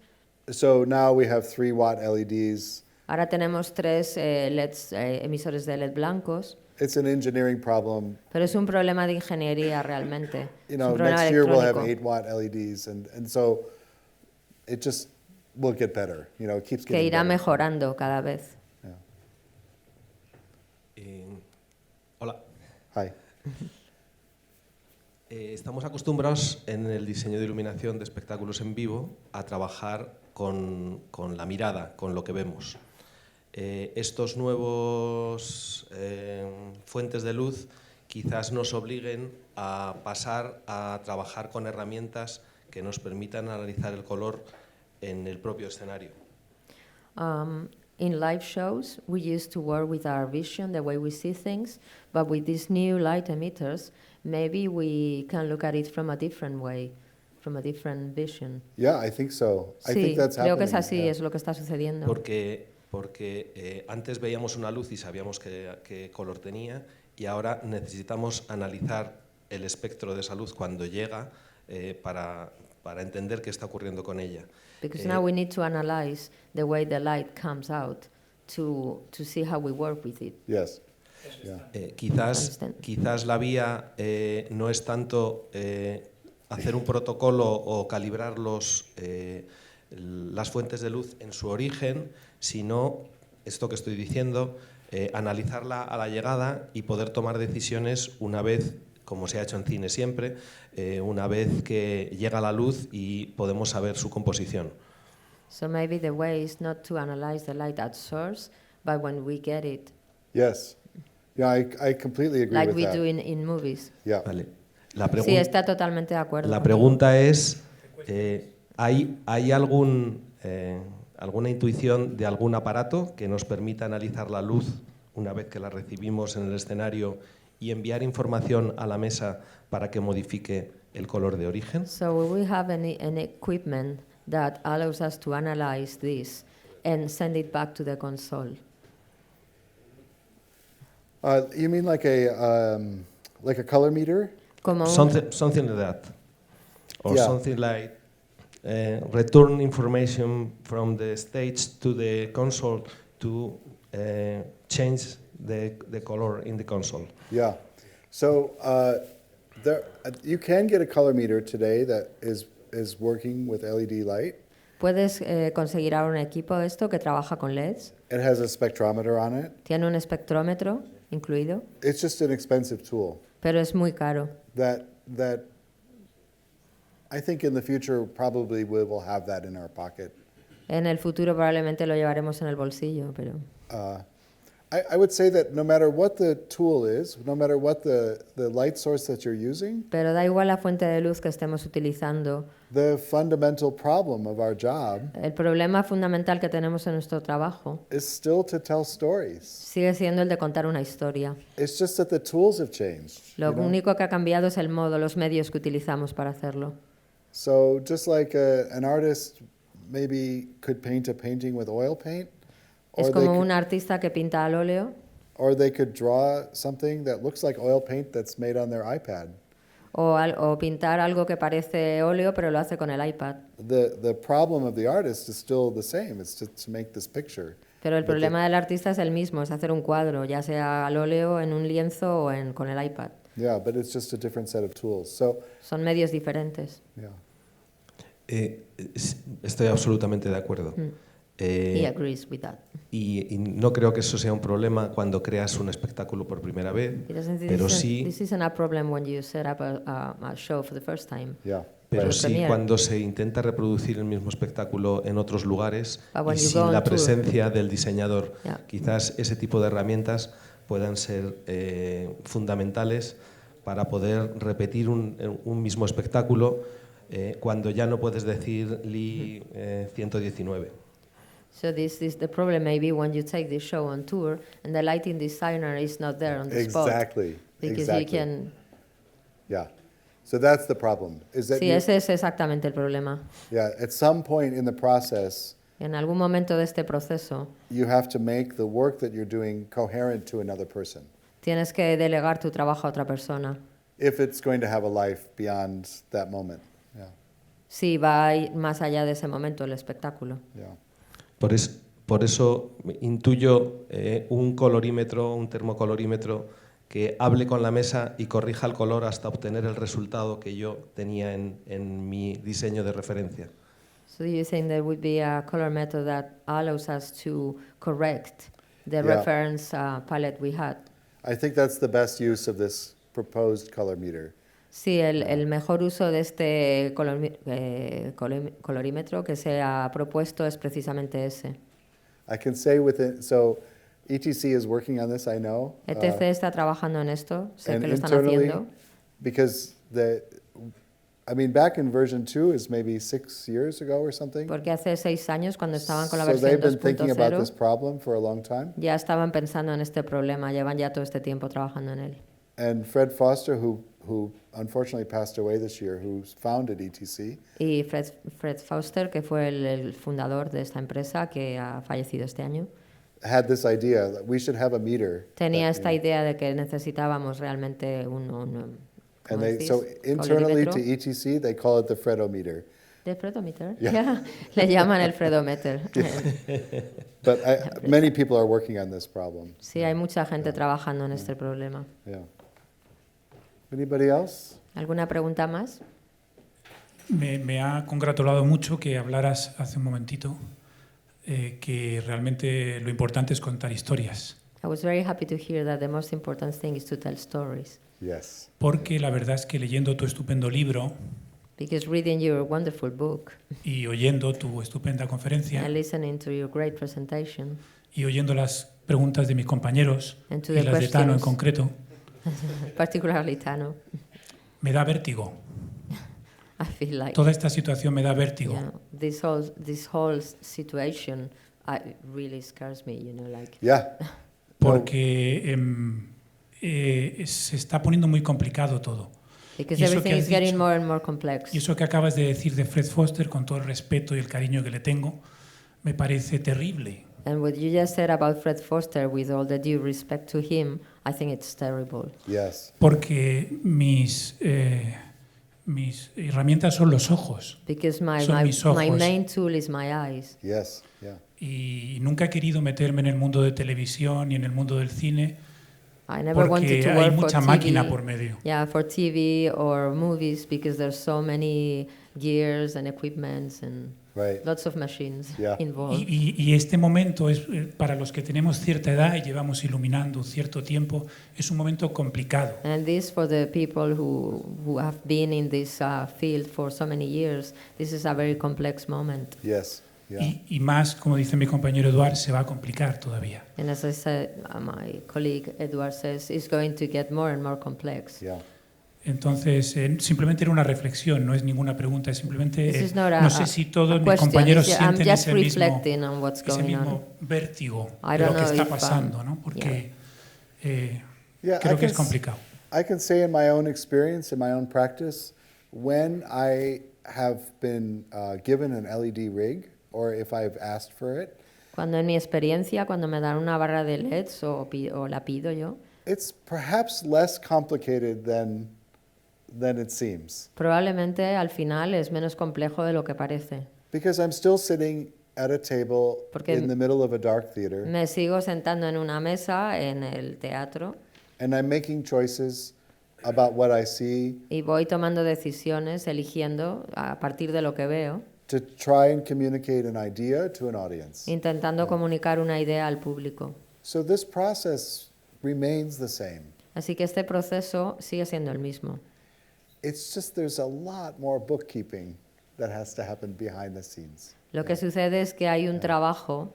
so now we have 3 watt LEDs. Ahora tenemos 3 LEDs, emisores de LED blancos, It's an engineering problem. pero es un problema de ingeniería realmente. Es un problema Next year we'll have electrónico 8 watt LEDs, and so it just will get better. It keeps que getting irá better. mejorando cada vez. Hola. Hi. Estamos acostumbrados en el diseño de iluminación de espectáculos en vivo a trabajar con la mirada, con lo que vemos. Estos nuevos fuentes de luz quizás nos obliguen a pasar a trabajar con herramientas que nos permitan analizar el color en el propio escenario. In live shows, we used to work with our vision, the way we see things, but with these new light emitters, maybe we can look at it from a different way, from a different vision. Yeah, I think so. I Sí, think that's creo que es happening, así, yeah. es lo que está sucediendo. Porque antes veíamos una luz y sabíamos qué color tenía, y ahora necesitamos analizar el espectro de esa luz cuando llega para entender qué está ocurriendo con ella. Because now we need to analyze the way the light comes out to see how we work with it. Yes. Yeah. Quizás la vía no es tanto hacer un protocolo o calibrar las fuentes de luz en su origen, sino, esto que estoy diciendo, analizarla a la llegada y poder tomar decisiones una vez, como se ha hecho en cine siempre, una vez que llega la luz y podemos saber su composición. So maybe the way is not to analyze the light at source, but when we get it, Yes. Yeah, I completely agree like with we that. do in movies. Yeah. Vale. Sí, está totalmente de acuerdo. La contigo. pregunta es, ¿hay alguna intuición de algún aparato que nos permita analizar la luz una vez que la recibimos en el escenario y enviar información a la mesa para que modifique el color de origen? So will we have an equipment that allows us to analyze this and send it back to the console? You mean like a color meter? Como un, Something like that. Or Yeah. something like return information from the stage to the console to change the color in the console. Yeah. So you can get a color meter today that is working with LED light. puedes conseguir ahora un equipo de esto que trabaja con LEDs. It has a spectrometer on it. Tiene un espectrómetro incluido, It's just an expensive tool pero es muy caro. that I think in the future probably we will have that in our pocket. En el futuro probablemente lo llevaremos en el bolsillo, pero I would say that no matter what the tool is, no matter what the light source that you're using, pero da igual la fuente de luz que estemos utilizando. the fundamental problem of our job El problema fundamental que tenemos en nuestro trabajo is still to tell stories. sigue siendo el de contar una historia. It's just that the tools have changed. Lo you know? único que ha cambiado es el modo, los medios que utilizamos para hacerlo. So just like an artist maybe could paint a painting with oil paint, Es or como un artista que pinta al óleo or they could draw something that looks like oil paint that's made on their iPad. O pintar algo que parece óleo, pero lo hace con el iPad. The problem of the artist is still the same. It's to make this picture. Pero el problema del artista es el mismo, es hacer un cuadro, ya sea al óleo, en un lienzo o con el iPad. Yeah, but it's just a different set of tools. So, Son medios diferentes. yeah. Estoy absolutamente de acuerdo. He agrees with that. Y no creo que eso sea un problema cuando creas un espectáculo por primera vez, He doesn't think pero this isn't a problem when you set up a show for the first time. Yeah. Pero Right. sí Premiere. cuando se intenta reproducir el mismo espectáculo en otros lugares But when y you sin go la on tour. presencia del diseñador. Yeah. Quizás ese tipo de herramientas puedan ser fundamentales para poder repetir un mismo espectáculo cuando ya no puedes decir Lee 119. So this is the problem maybe when you take this show on tour and the lighting designer is not there on the spot. Exactly. Because exactly. he can... Yeah. So that's the problem. Is that Sí, you- ese es exactamente el problema. yeah, at some point in the process, En algún momento de este proceso you have to make the work that you're doing coherent to another person tienes que delegar tu trabajo a otra persona. if it's going to have a life beyond that moment. Yeah. Sí, va a ir más allá de ese momento el espectáculo. Yeah. Por eso intuyo un colorímetro, un termocolorímetro que hable con la mesa y corrija el color hasta obtener el resultado que yo tenía en mi diseño de referencia. So you think there would be a color method that allows us to correct the Yeah. reference palette we had? I think that's the best use of this proposed color meter. Sí, el mejor uso de este colorímetro que se ha propuesto es precisamente ese. I can say within, so ETC is working on this, I know. ETC está trabajando en esto, sé and que lo están internally, haciendo. because I mean, back in version 2 is maybe 6 years ago or something. Porque hace 6 años, cuando estaban con la So they've versión been thinking about this 2.0, problem for a long time. ya estaban pensando en este problema, llevan ya todo este tiempo trabajando en él. And Fred Foster, who unfortunately passed away this year, who founded ETC, Y Fred Foster, que fue el fundador de esta empresa que ha fallecido este año, had this idea that we should have a meter. tenía that, esta idea de que necesitábamos realmente un and ¿cómo decís? so internally to Colorímetro. ETC, they call it the Fredometer. ¿De Fredometer? Yeah. Yeah. Le llaman el Fredometer. But many people are working on this problem. Sí, hay mucha gente trabajando en este problema. Yeah. Anybody else? ¿Alguna pregunta más? Me ha congratulado mucho que hablaras hace un momentito que realmente lo importante es contar historias. I was very happy to hear that the most important thing is to tell stories. Yes. Porque la verdad es que leyendo tu estupendo libro Because reading your wonderful book y oyendo tu estupenda conferencia and listening to your great presentation y oyendo las preguntas de mis compañeros and to y the las de Tano en questions, concreto, particularly Tano, me da vértigo. I feel like Toda esta situación me da vértigo. this whole situation really scares me, like. Yeah. Porque se está poniendo muy complicado todo. Because Y eso que everything has is getting dicho, more and more complex. Y eso que acabas de decir de Fred Foster, con todo el respeto y el cariño que le tengo, me parece terrible. And what you just said about Fred Foster, with all the due respect to him, I think it's terrible. Yes. Porque mis herramientas son los ojos. Because Son mis ojos. my main tool is my eyes. Yes. Yeah. Y nunca he querido meterme en el mundo de televisión y en el mundo del cine I never wanted porque to hay work for mucha TV. máquina por medio. Yeah, for TV or movies, because there's so many gears and equipments and Right. lots of machines Yeah. involved. Y este momento es para los que tenemos cierta edad y llevamos iluminando cierto tiempo, es un momento complicado. And this, for the people who have been in this field for so many years, this is a very complex moment. Yes. Yeah. Y más, como dice mi compañero Eduard, se va a complicar todavía. And as I said, my colleague Edward says, it's going to get more and more complex. Yeah. Entonces, simplemente era una reflexión, no es ninguna pregunta, es simplemente, This is not no sé si todos mis question. compañeros I'm sienten just ese mismo reflecting on what's going mismo vértigo I de lo don't que know está if, pasando, ¿no? Porque Yeah, creo I que es can complicado. I can say in my own experience, in my own practice, when I have been given an LED rig, or if I've asked for it, Cuando en mi experiencia, cuando me dan una barra de LEDs o la pido yo, it's perhaps less complicated than than it seems. Probablemente al final es menos complejo de lo que parece. Because I'm still sitting at a table Porque in the middle of a dark theater, me sigo sentando en una mesa en el teatro and I'm making choices about what I see y voy tomando decisiones, eligiendo a partir de lo que veo, to try and communicate an idea to an audience. intentando comunicar una idea al público. So this process remains the same. Así que este proceso sigue siendo el mismo. It's just there's a lot more bookkeeping that has to happen behind the scenes. Lo que sucede es que hay un trabajo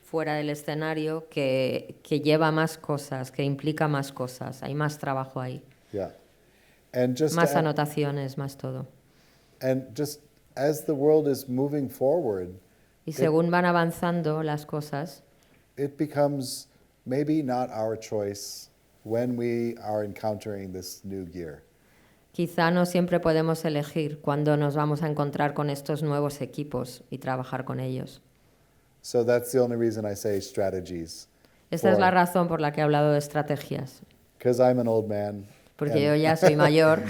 fuera del escenario que lleva más cosas, que implica más cosas. Hay más trabajo ahí, Yeah. And just más a- anotaciones, más todo. and just as the world is moving forward, Y según van avanzando las cosas, it becomes maybe not our choice when we are encountering this new gear. quizá no siempre podemos elegir cuándo nos vamos a encontrar con estos nuevos equipos y trabajar con ellos. So that's the only reason I say strategies. Esta es la razón por la que he hablado de estrategias, Because I'm an old man. porque yo ya soy mayor,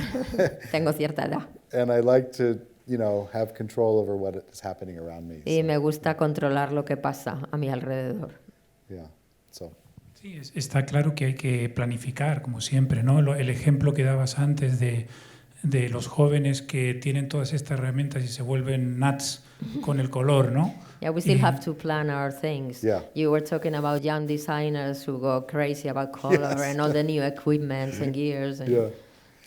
tengo cierta edad And I like to, have control over what is happening around me. y So, me gusta controlar lo que pasa a mi alrededor. yeah. So, Sí, está claro que hay que planificar, como siempre, ¿no? El ejemplo que dabas antes de los jóvenes que tienen todas estas herramientas y se vuelven nuts con el color, ¿no? Yeah, we still Y- have to plan our things. Yeah. You were talking about young designers who go crazy about color Yes. and all the new equipments and gears. And yeah.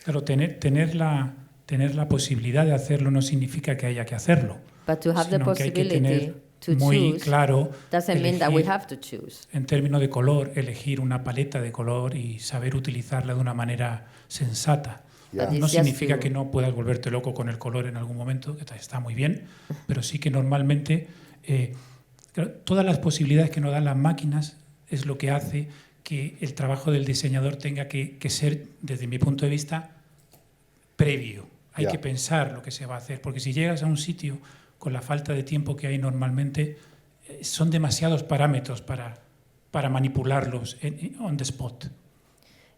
Claro, tener la posibilidad de hacerlo no significa que haya que hacerlo, But to have the sino que hay que possibility tener to muy choose claro doesn't mean that we elegir, have to choose. en términos de color, elegir una paleta de color y saber utilizarla de una manera sensata. Yeah. But No it's just significa to- que no puedas volverte loco con el color en algún momento, que está muy bien, pero sí que normalmente claro, todas las posibilidades que nos dan las máquinas es lo que hace que el trabajo del diseñador tenga que ser, desde mi punto de vista, previo. Hay Yeah. que pensar lo que se va a hacer, porque si llegas a un sitio con la falta de tiempo que hay normalmente, son demasiados parámetros para manipularlos on the spot.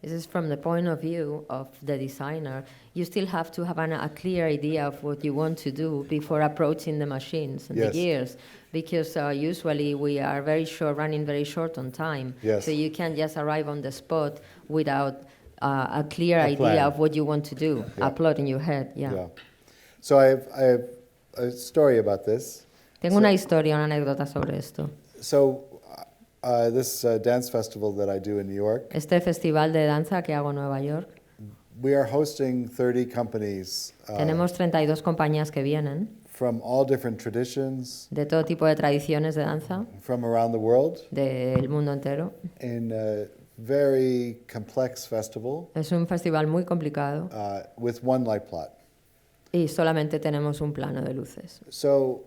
This is from the point of view of the designer. You still have to have a clear idea of what you want to do before approaching the machines and Yes. the gears, because usually we are running very short on time. Yes. So you can't just arrive on the spot without a clear A idea plan. of what you want to do, Yeah. a plot in your head. Yeah. Yeah. So I have a story about this. Tengo una historia, una anécdota sobre esto. So this dance festival that I do in New York, Este festival de danza que hago en Nueva York, we are hosting 30 companies tenemos 32 compañías que vienen from all different traditions de todo tipo de tradiciones de danza from around the world del mundo entero. in a very complex festival Es un festival muy complicado with one light plot. y solamente tenemos un plano de luces. So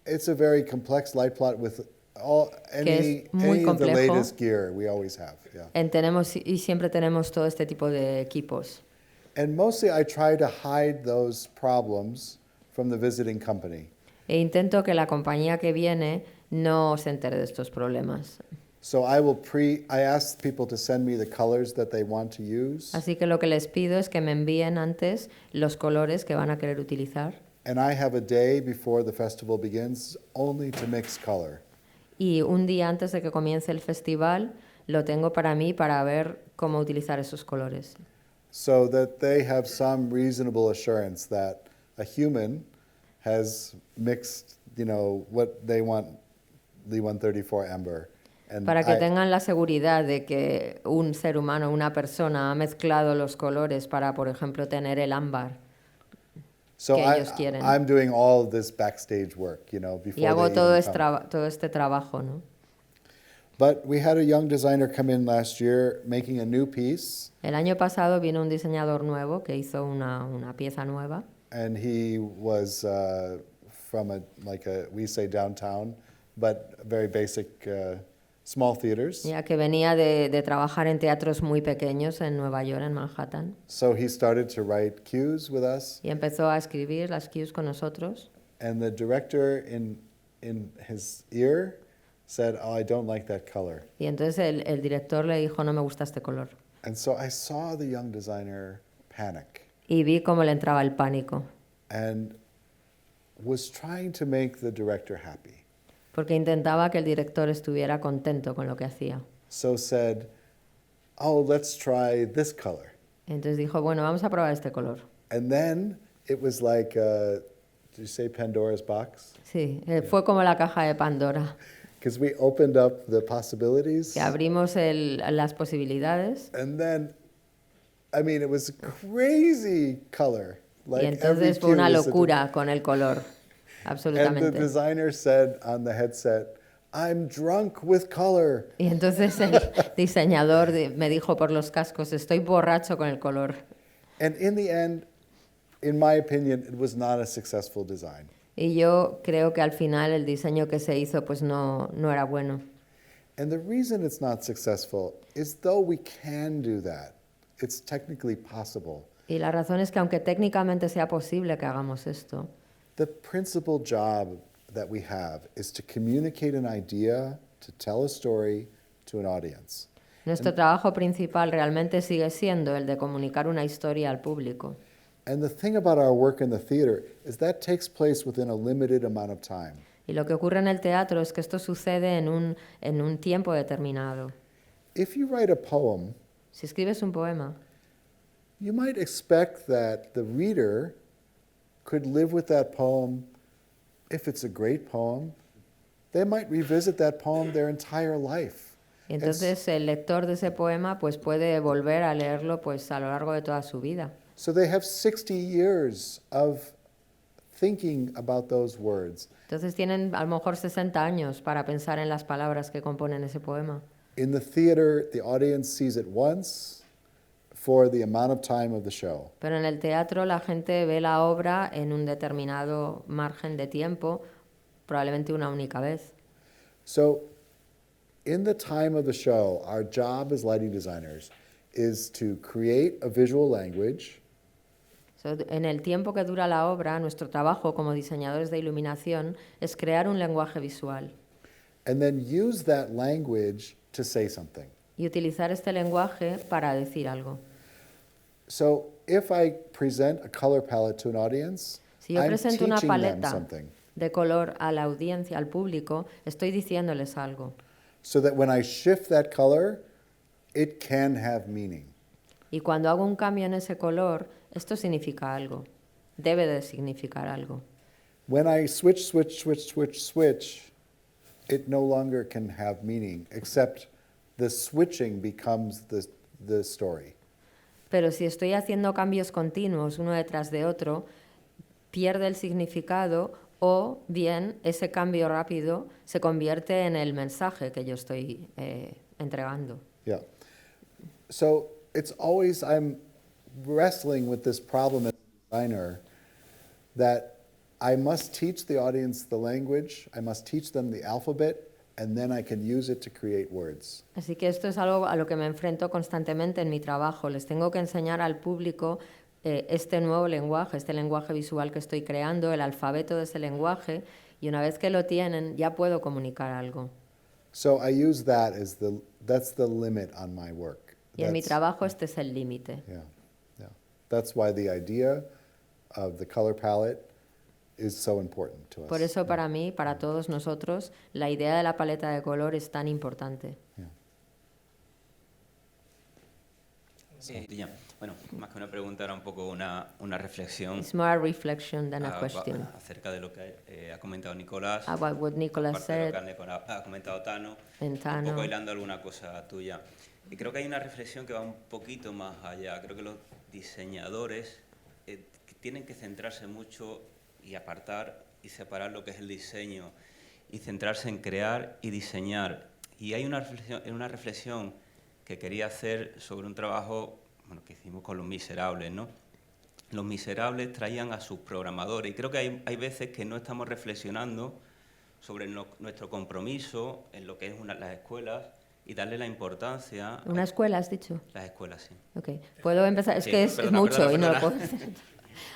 it's a very complex light plot with any muy of the complejo. latest gear we always have. Yeah. Y siempre tenemos todo este tipo de equipos. And mostly I try to hide those problems from the visiting company. E intento que la compañía que viene no se entere de estos problemas. So I ask people to send me the colors that they want to use, Así que lo que les pido es que me envíen antes los colores que van a querer utilizar. and I have a day before the festival begins only to mix color. Y un día antes de que comience el festival lo tengo para mí para ver cómo utilizar esos colores. So that they have some reasonable assurance that a human has mixed, what they want, the 134 amber. And Para que tengan la seguridad de que un ser humano, una persona, ha mezclado los colores para, por ejemplo, tener el ámbar. so que ellos quieren. I'm doing all of this backstage work, before Y hago they todo even come. todo este trabajo, ¿no? But we had a young designer come in last year making a new piece, El año pasado vino un diseñador nuevo que hizo una pieza nueva and he was from we say downtown, but very basic small theaters. ya que venía de trabajar en teatros muy pequeños en Nueva York, en Manhattan, So he started to write cues with us, y empezó a escribir las cues con nosotros. and the director in his ear said, "Oh, I don't like that color." Y entonces el director le dijo, no me gusta este color. And so I saw the young designer panic Y vi cómo le entraba el pánico, and was trying to make the director happy. porque intentaba que el director estuviera contento con lo que hacía. So said, oh, let's try this color. Entonces dijo, bueno, vamos a probar este color. And then it was like, did you say Pandora's box? Sí, fue como la caja de Pandora, Because we opened up the possibilities. que abrimos las posibilidades And then, I mean, it was a crazy color. y Like every entonces fue cue una was such a- locura con el color, And the absolutamente. designer said on the headset, I'm drunk with color. Y entonces el diseñador me dijo por los cascos, estoy borracho con el color. And in the end, in my opinion, it was not a successful design. Y yo creo que al final el diseño que se hizo pues no era bueno. And the reason it's not successful is though we can do that, it's technically possible. Y la razón es que aunque técnicamente sea posible que hagamos esto, The principal job that we have is to communicate an idea, to tell a story to an audience. nuestro trabajo principal realmente sigue siendo el de comunicar una historia al público. And the thing about our work in the theater is that takes place within a limited amount of time. Y lo que ocurre en el teatro es que esto sucede en un tiempo determinado. If you write a poem, Si escribes un poema, you might expect that the reader could live with that poem. If it's a great poem, they might revisit that poem their entire life. y entonces el lector de ese poema pues puede volver a leerlo pues a lo largo de toda su vida. So they have 60 years of thinking about those words. Entonces tienen a lo mejor 60 años para pensar en las palabras que componen ese poema. In the theater, the audience sees it once for the amount of time of the show. Pero en el teatro la gente ve la obra en un determinado margen de tiempo, probablemente una única vez. So in the time of the show, our job as lighting designers is to create a visual language. So, en el tiempo que dura la obra, nuestro trabajo como diseñadores de iluminación es crear un lenguaje visual And then use that language to say something. y utilizar este lenguaje para decir algo. So if I present a color palette to an audience, Si yo I'm presento una teaching them paleta something. de color a la audiencia, al público, estoy diciéndoles algo. So that when I shift that color, it can have meaning. Y cuando hago un cambio en ese color, esto significa algo. Debe de significar algo. When I switch, it no longer can have meaning, except the switching becomes the story. Pero si estoy haciendo cambios continuos uno detrás de otro, pierde el significado o bien ese cambio rápido se convierte en el mensaje que yo estoy entregando. Yeah. So it's always, I'm wrestling with this problem as a designer that I must teach the audience the language, I must teach them the alphabet, and then I can use it to create words. Así que esto es algo a lo que me enfrento constantemente en mi trabajo. Les tengo que enseñar al público este nuevo lenguaje, este lenguaje visual que estoy creando, el alfabeto de ese lenguaje, y una vez que lo tienen ya puedo comunicar algo. So I use that as that's the limit on my work. Y en mi That's- trabajo este es el límite. Yeah, yeah. That's why the idea of the color palette is so important to us. Por eso para mí, para todos nosotros, la idea de la paleta de color es tan importante. Ya. Bueno, más que una pregunta era un poco una reflexión It's more a reflection than a question acerca de lo que ha comentado Nicolás, about what Nicholas aparte de lo said que ha comentado Tano, and un Tano. poco hilando alguna cosa tuya. Y creo que hay una reflexión que va un poquito más allá. Creo que los diseñadores tienen que centrarse mucho y apartar y separar lo que es el diseño y centrarse en crear y diseñar. Y hay una reflexión que quería hacer sobre un trabajo que hicimos con Los Miserables, ¿no? Los Miserables traían a sus programadores y creo que hay veces que no estamos reflexionando sobre nuestro compromiso en lo que es las escuelas y darle la importancia... ¿Una escuela has dicho? Las escuelas, sí. Okay. Puedo empezar, es Sí, que es perdona, mucho perdona, y no lo perdona.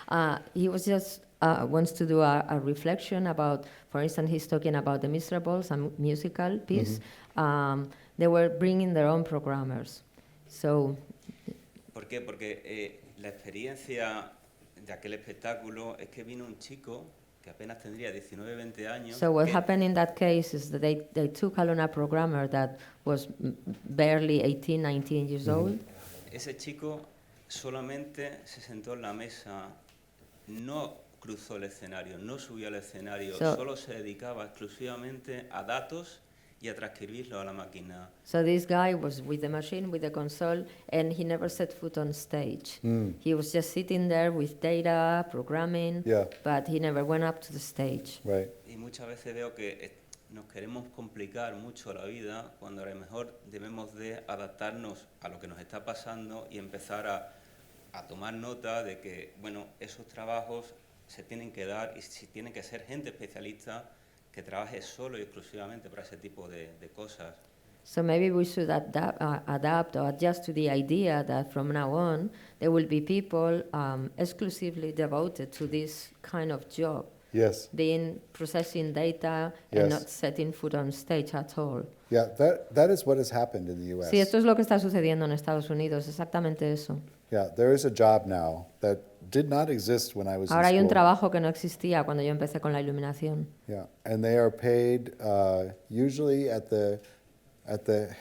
puedo. He was just wants to do a reflection about, for instance, he's talking about The Miserables, a musical piece. They were bringing their own programmers. So ¿Por qué? Porque la experiencia de aquel espectáculo es que vino un chico que apenas tendría 19, 20 años. So what happened in that case is that they took a lunar programmer that was barely 18, 19 years old. Ese chico solamente se sentó en la mesa, no cruzó el escenario, no subió al escenario, solo se dedicaba exclusivamente a datos y a transcribirlo a la máquina. So this guy was with the machine, with the console, and he never set foot on stage. He was just sitting there with data, programming, but he never went up to the stage. Right. Y muchas veces veo que nos queremos complicar mucho la vida cuando a lo mejor debemos de adaptarnos a lo que nos está pasando y empezar a tomar nota de que, bueno, esos trabajos se tienen que dar y si tiene que ser gente especialista que trabaje solo y exclusivamente para ese tipo de cosas. So maybe we should adapt or adjust to the idea that from now on there will be people exclusively devoted to this kind of job. Yes. Being processing data and not setting foot on stage at all. Yeah, that is what has happened in the US. Sí, esto es lo que está sucediendo en Estados Unidos, exactamente eso. Yeah, there is a job now that did not exist when I was Ahora in hay un school. trabajo que no existía cuando yo empecé con la iluminación. Yeah, and they are paid usually at the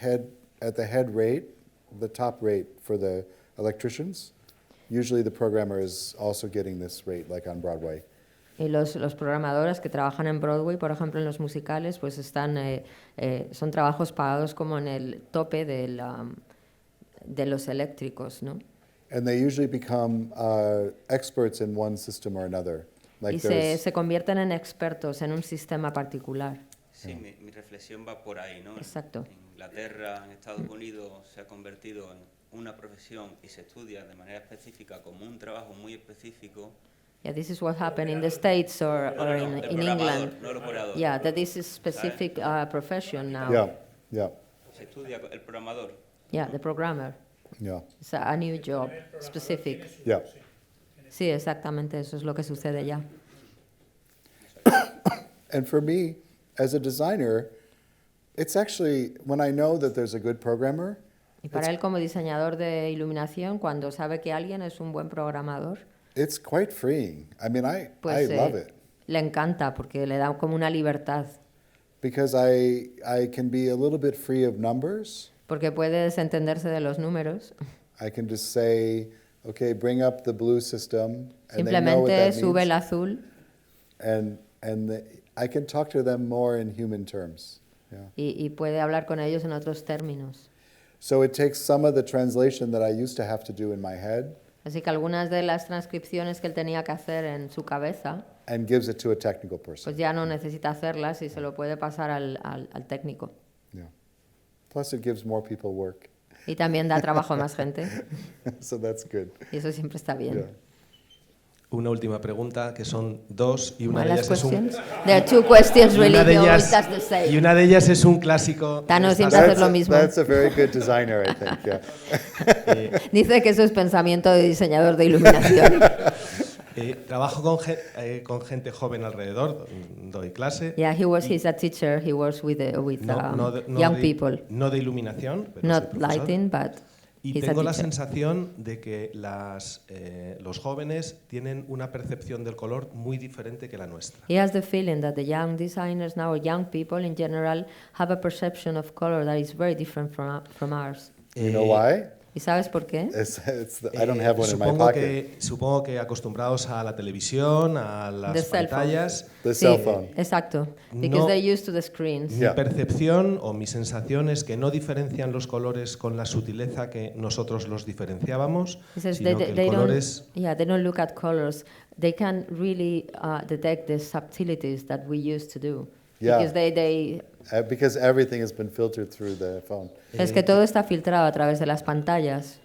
head rate, the top rate for the electricians. Usually the programmer is also getting this rate, like on Broadway. Y los programadores que trabajan en Broadway, por ejemplo, en los musicales, pues son trabajos pagados como en el tope de los eléctricos, ¿no? And they usually become experts in one system or another. Like Y se convierten en expertos en un sistema particular. Sí, mi reflexión va por ahí, ¿no? Exacto. En Inglaterra, en Estados Unidos, se ha convertido en una profesión y se estudia de manera específica como un trabajo muy específico. Yeah, this is what happened in the States or in England. No el operador. Yeah, that this is specific profession now. Yeah. Se estudia el programador. Yeah, the programmer. Yeah. It's a new job, specific. Yeah. Sí, exactamente, eso es lo que sucede ya. And for me, as a designer, it's actually, when I know that there's a good programmer, Y para él como diseñador de iluminación, cuando sabe que alguien es un buen programador, it's quite freeing. I mean, I love it. Le encanta porque le da como una libertad. Because I can be a little bit free of numbers. Porque puede desentenderse de los números. I can just say, okay, bring up the blue system. And they know what that Simplemente sube means. el azul. And I can talk to them more in human terms. Yeah. Y puede hablar con ellos en otros términos. So it takes some of the translation that I used to have to do in my head. Así que algunas de las transcripciones que él tenía que hacer en su cabeza, And gives it to a technical person. pues ya no necesita hacerlas y se lo puede pasar al técnico. Yeah. Plus it gives more people work. Y también da trabajo a más gente. So that's good. Y eso siempre está bien. Yeah. Una última pregunta, que son dos, y una One de last ellas es un... question. There are two questions really, una de he always ellas, does the same. y una de ellas es un clásico. Thanos de siempre estas- hace lo mismo. That's a very good designer, I think. Yeah. Dice que eso es pensamiento de diseñador de iluminación. Trabajo con gente joven alrededor, doy clase. Yeah, he's a teacher. He works with young people. No de iluminación, pero soy Not profesor. lighting, but Y he's a tengo la teacher. sensación de que los jóvenes tienen una percepción del color muy diferente que la nuestra. He has the feeling that the young designers now, or young people in general, have a perception of color that is very different from ours. You know why? ¿Y sabes por qué? I don't have one in my pocket. Supongo que acostumbrados a la televisión, a The las cell phone. pantallas, The Sí, cell phone. exacto. Because No. they're used to the screens. Yeah. mi percepción o mi sensación es que no diferencian los colores con la sutileza que nosotros los diferenciábamos, He says sino que el color es... they don't look at colors. They can really detect the subtleties that we used to do. Yeah. Because Because everything has been filtered through the phone. es que todo está filtrado a través de las pantallas.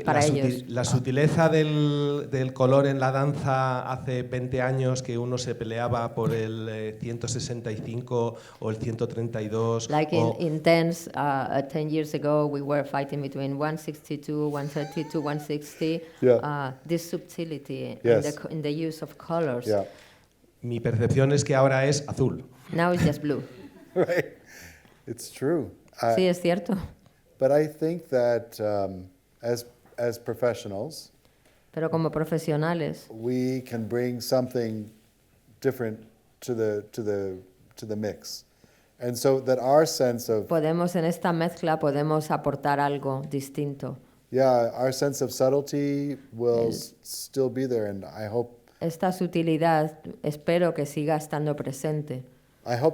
Para ellos. La sutileza del color en la danza hace 20 años, que uno se peleaba por el 165 o el 132. Like o- in dance, 10 years ago, we were fighting between 162, 132, 160. Yeah. This subtlety Yes. in the use of colors. Yeah. Mi percepción es que ahora es azul. Now it's just blue. Right. It's true. Sí, es cierto. But I think that as professionals, Pero como profesionales we can bring something different to the mix. And so that our sense of, podemos en esta mezcla podemos aportar algo distinto. yeah, our sense of subtlety will still be there, and I hope Sutilidad espero que siga estando presente.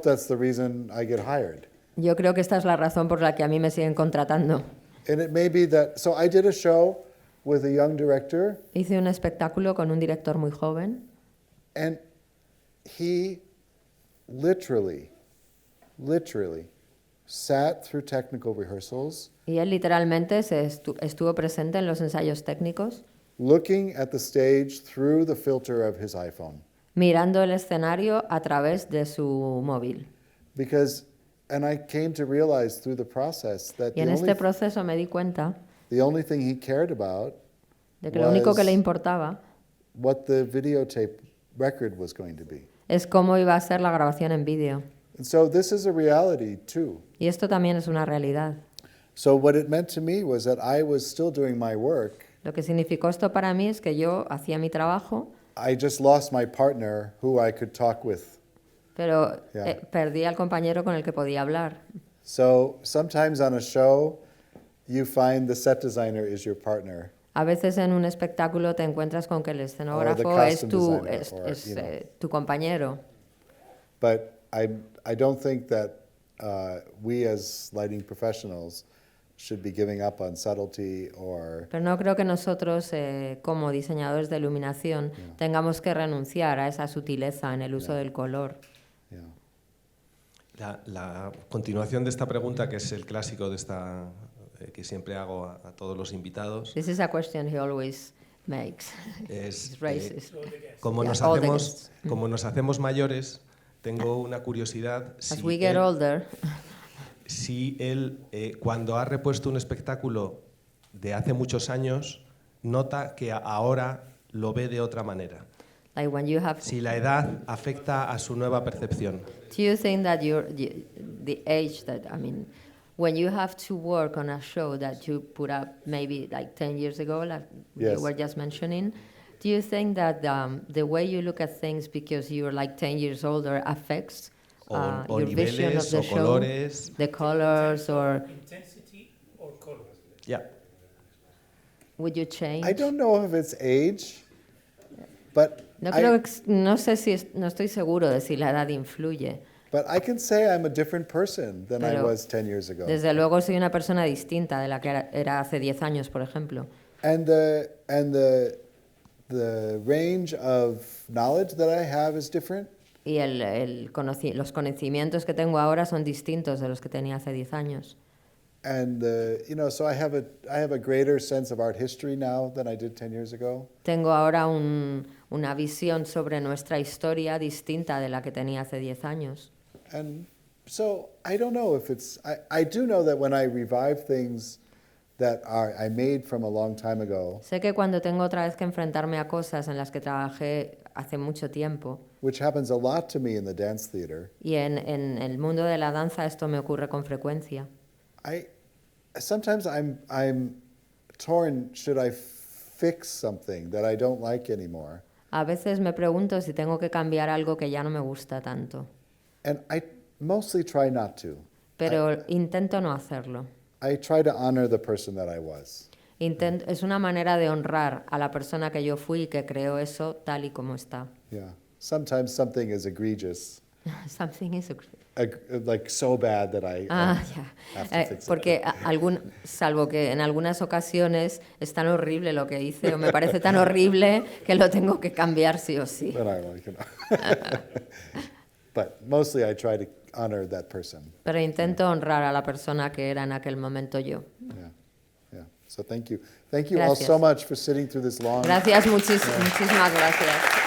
that's the reason I get hired. Yo creo que esta es la razón por la que a mí me siguen contratando. And it may be that, so I did a show with a young director, Hice un espectáculo con un director muy joven and he literally sat through technical rehearsals, y él literalmente estuvo presente en los ensayos técnicos, looking at the stage through the filter of his iPhone. mirando el escenario a través de su móvil. And I came to realize through the process that Y en este proceso me di cuenta the only thing he cared about de que lo único que le was importaba what the videotape record was going to be. es cómo iba a ser la grabación en vídeo. And so this is a reality too. Y esto también es una realidad. So what it meant to me was that I was still doing my work. Lo que significó esto para mí es que yo hacía mi trabajo, I just lost my partner who I could talk with. pero Yeah. perdí al compañero con el que podía hablar. So sometimes on a show, you find the set designer is your partner. A veces en un espectáculo te encuentras con que el escenógrafo costume es designer, tu compañero. But I don't think that we as lighting professionals should be giving up on subtlety or Pero no creo que nosotros, como diseñadores de iluminación, tengamos que renunciar a esa sutileza en el uso del color. La continuación de esta pregunta, que es el clásico de esta que siempre hago a todos los invitados, This is a question he always makes. es Raises. como nos hacemos mayores, tengo una curiosidad. As we get older, Si él, cuando ha repuesto un espectáculo de hace muchos años, nota que ahora lo ve de otra manera. like when you have, Si la edad afecta a su nueva percepción. do you think that the age that, I mean, when you have to work on a show that you put up maybe like 10 years ago, like Yes. you were just mentioning, do you think that the way you look at things because you're like 10 years older affects O your vision of niveles, the o show, colores. the colors, or Intensity or color? Yeah. would you change? I don't know if it's age, but No sé si no estoy seguro de si la edad influye. but I can say I'm a different person than I Pero was 10 years ago. Desde luego soy una persona distinta de la que era hace 10 años, por ejemplo. And the range of knowledge that I have is different. Y los conocimientos que tengo ahora son distintos de los que tenía hace 10 años. And so I have a greater sense of art history now than I did 10 years ago. Tengo ahora una visión sobre nuestra historia distinta de la que tenía hace 10 años. And so I don't know if it's I do know that when I revive things that I made from a long time ago, Sé que cuando tengo otra vez que enfrentarme a cosas en las que trabajé hace mucho tiempo, which happens a lot to me in the dance theater, y en el mundo de la danza esto me ocurre con frecuencia. Sometimes I'm torn, should I fix something that I don't like anymore? A veces me pregunto si tengo que cambiar algo que ya no me gusta tanto, And I mostly try not to. pero intento no hacerlo. I try to honor the person that I was. Es una manera de honrar a la persona que yo fui y que creó eso tal y como está. Yeah. Sometimes something is egregious, Something is like so bad that I ya. have to fix it. Porque salvo que en algunas ocasiones es tan horrible lo que hice o me parece tan horrible que lo tengo que cambiar sí o sí. But I like it. But mostly I try to honor that person. Pero intento honrar a la persona que era en aquel momento yo. Yeah. Yeah. So thank you. Thank you all Gracias. so much for sitting through this long Gracias, muchísimas gracias.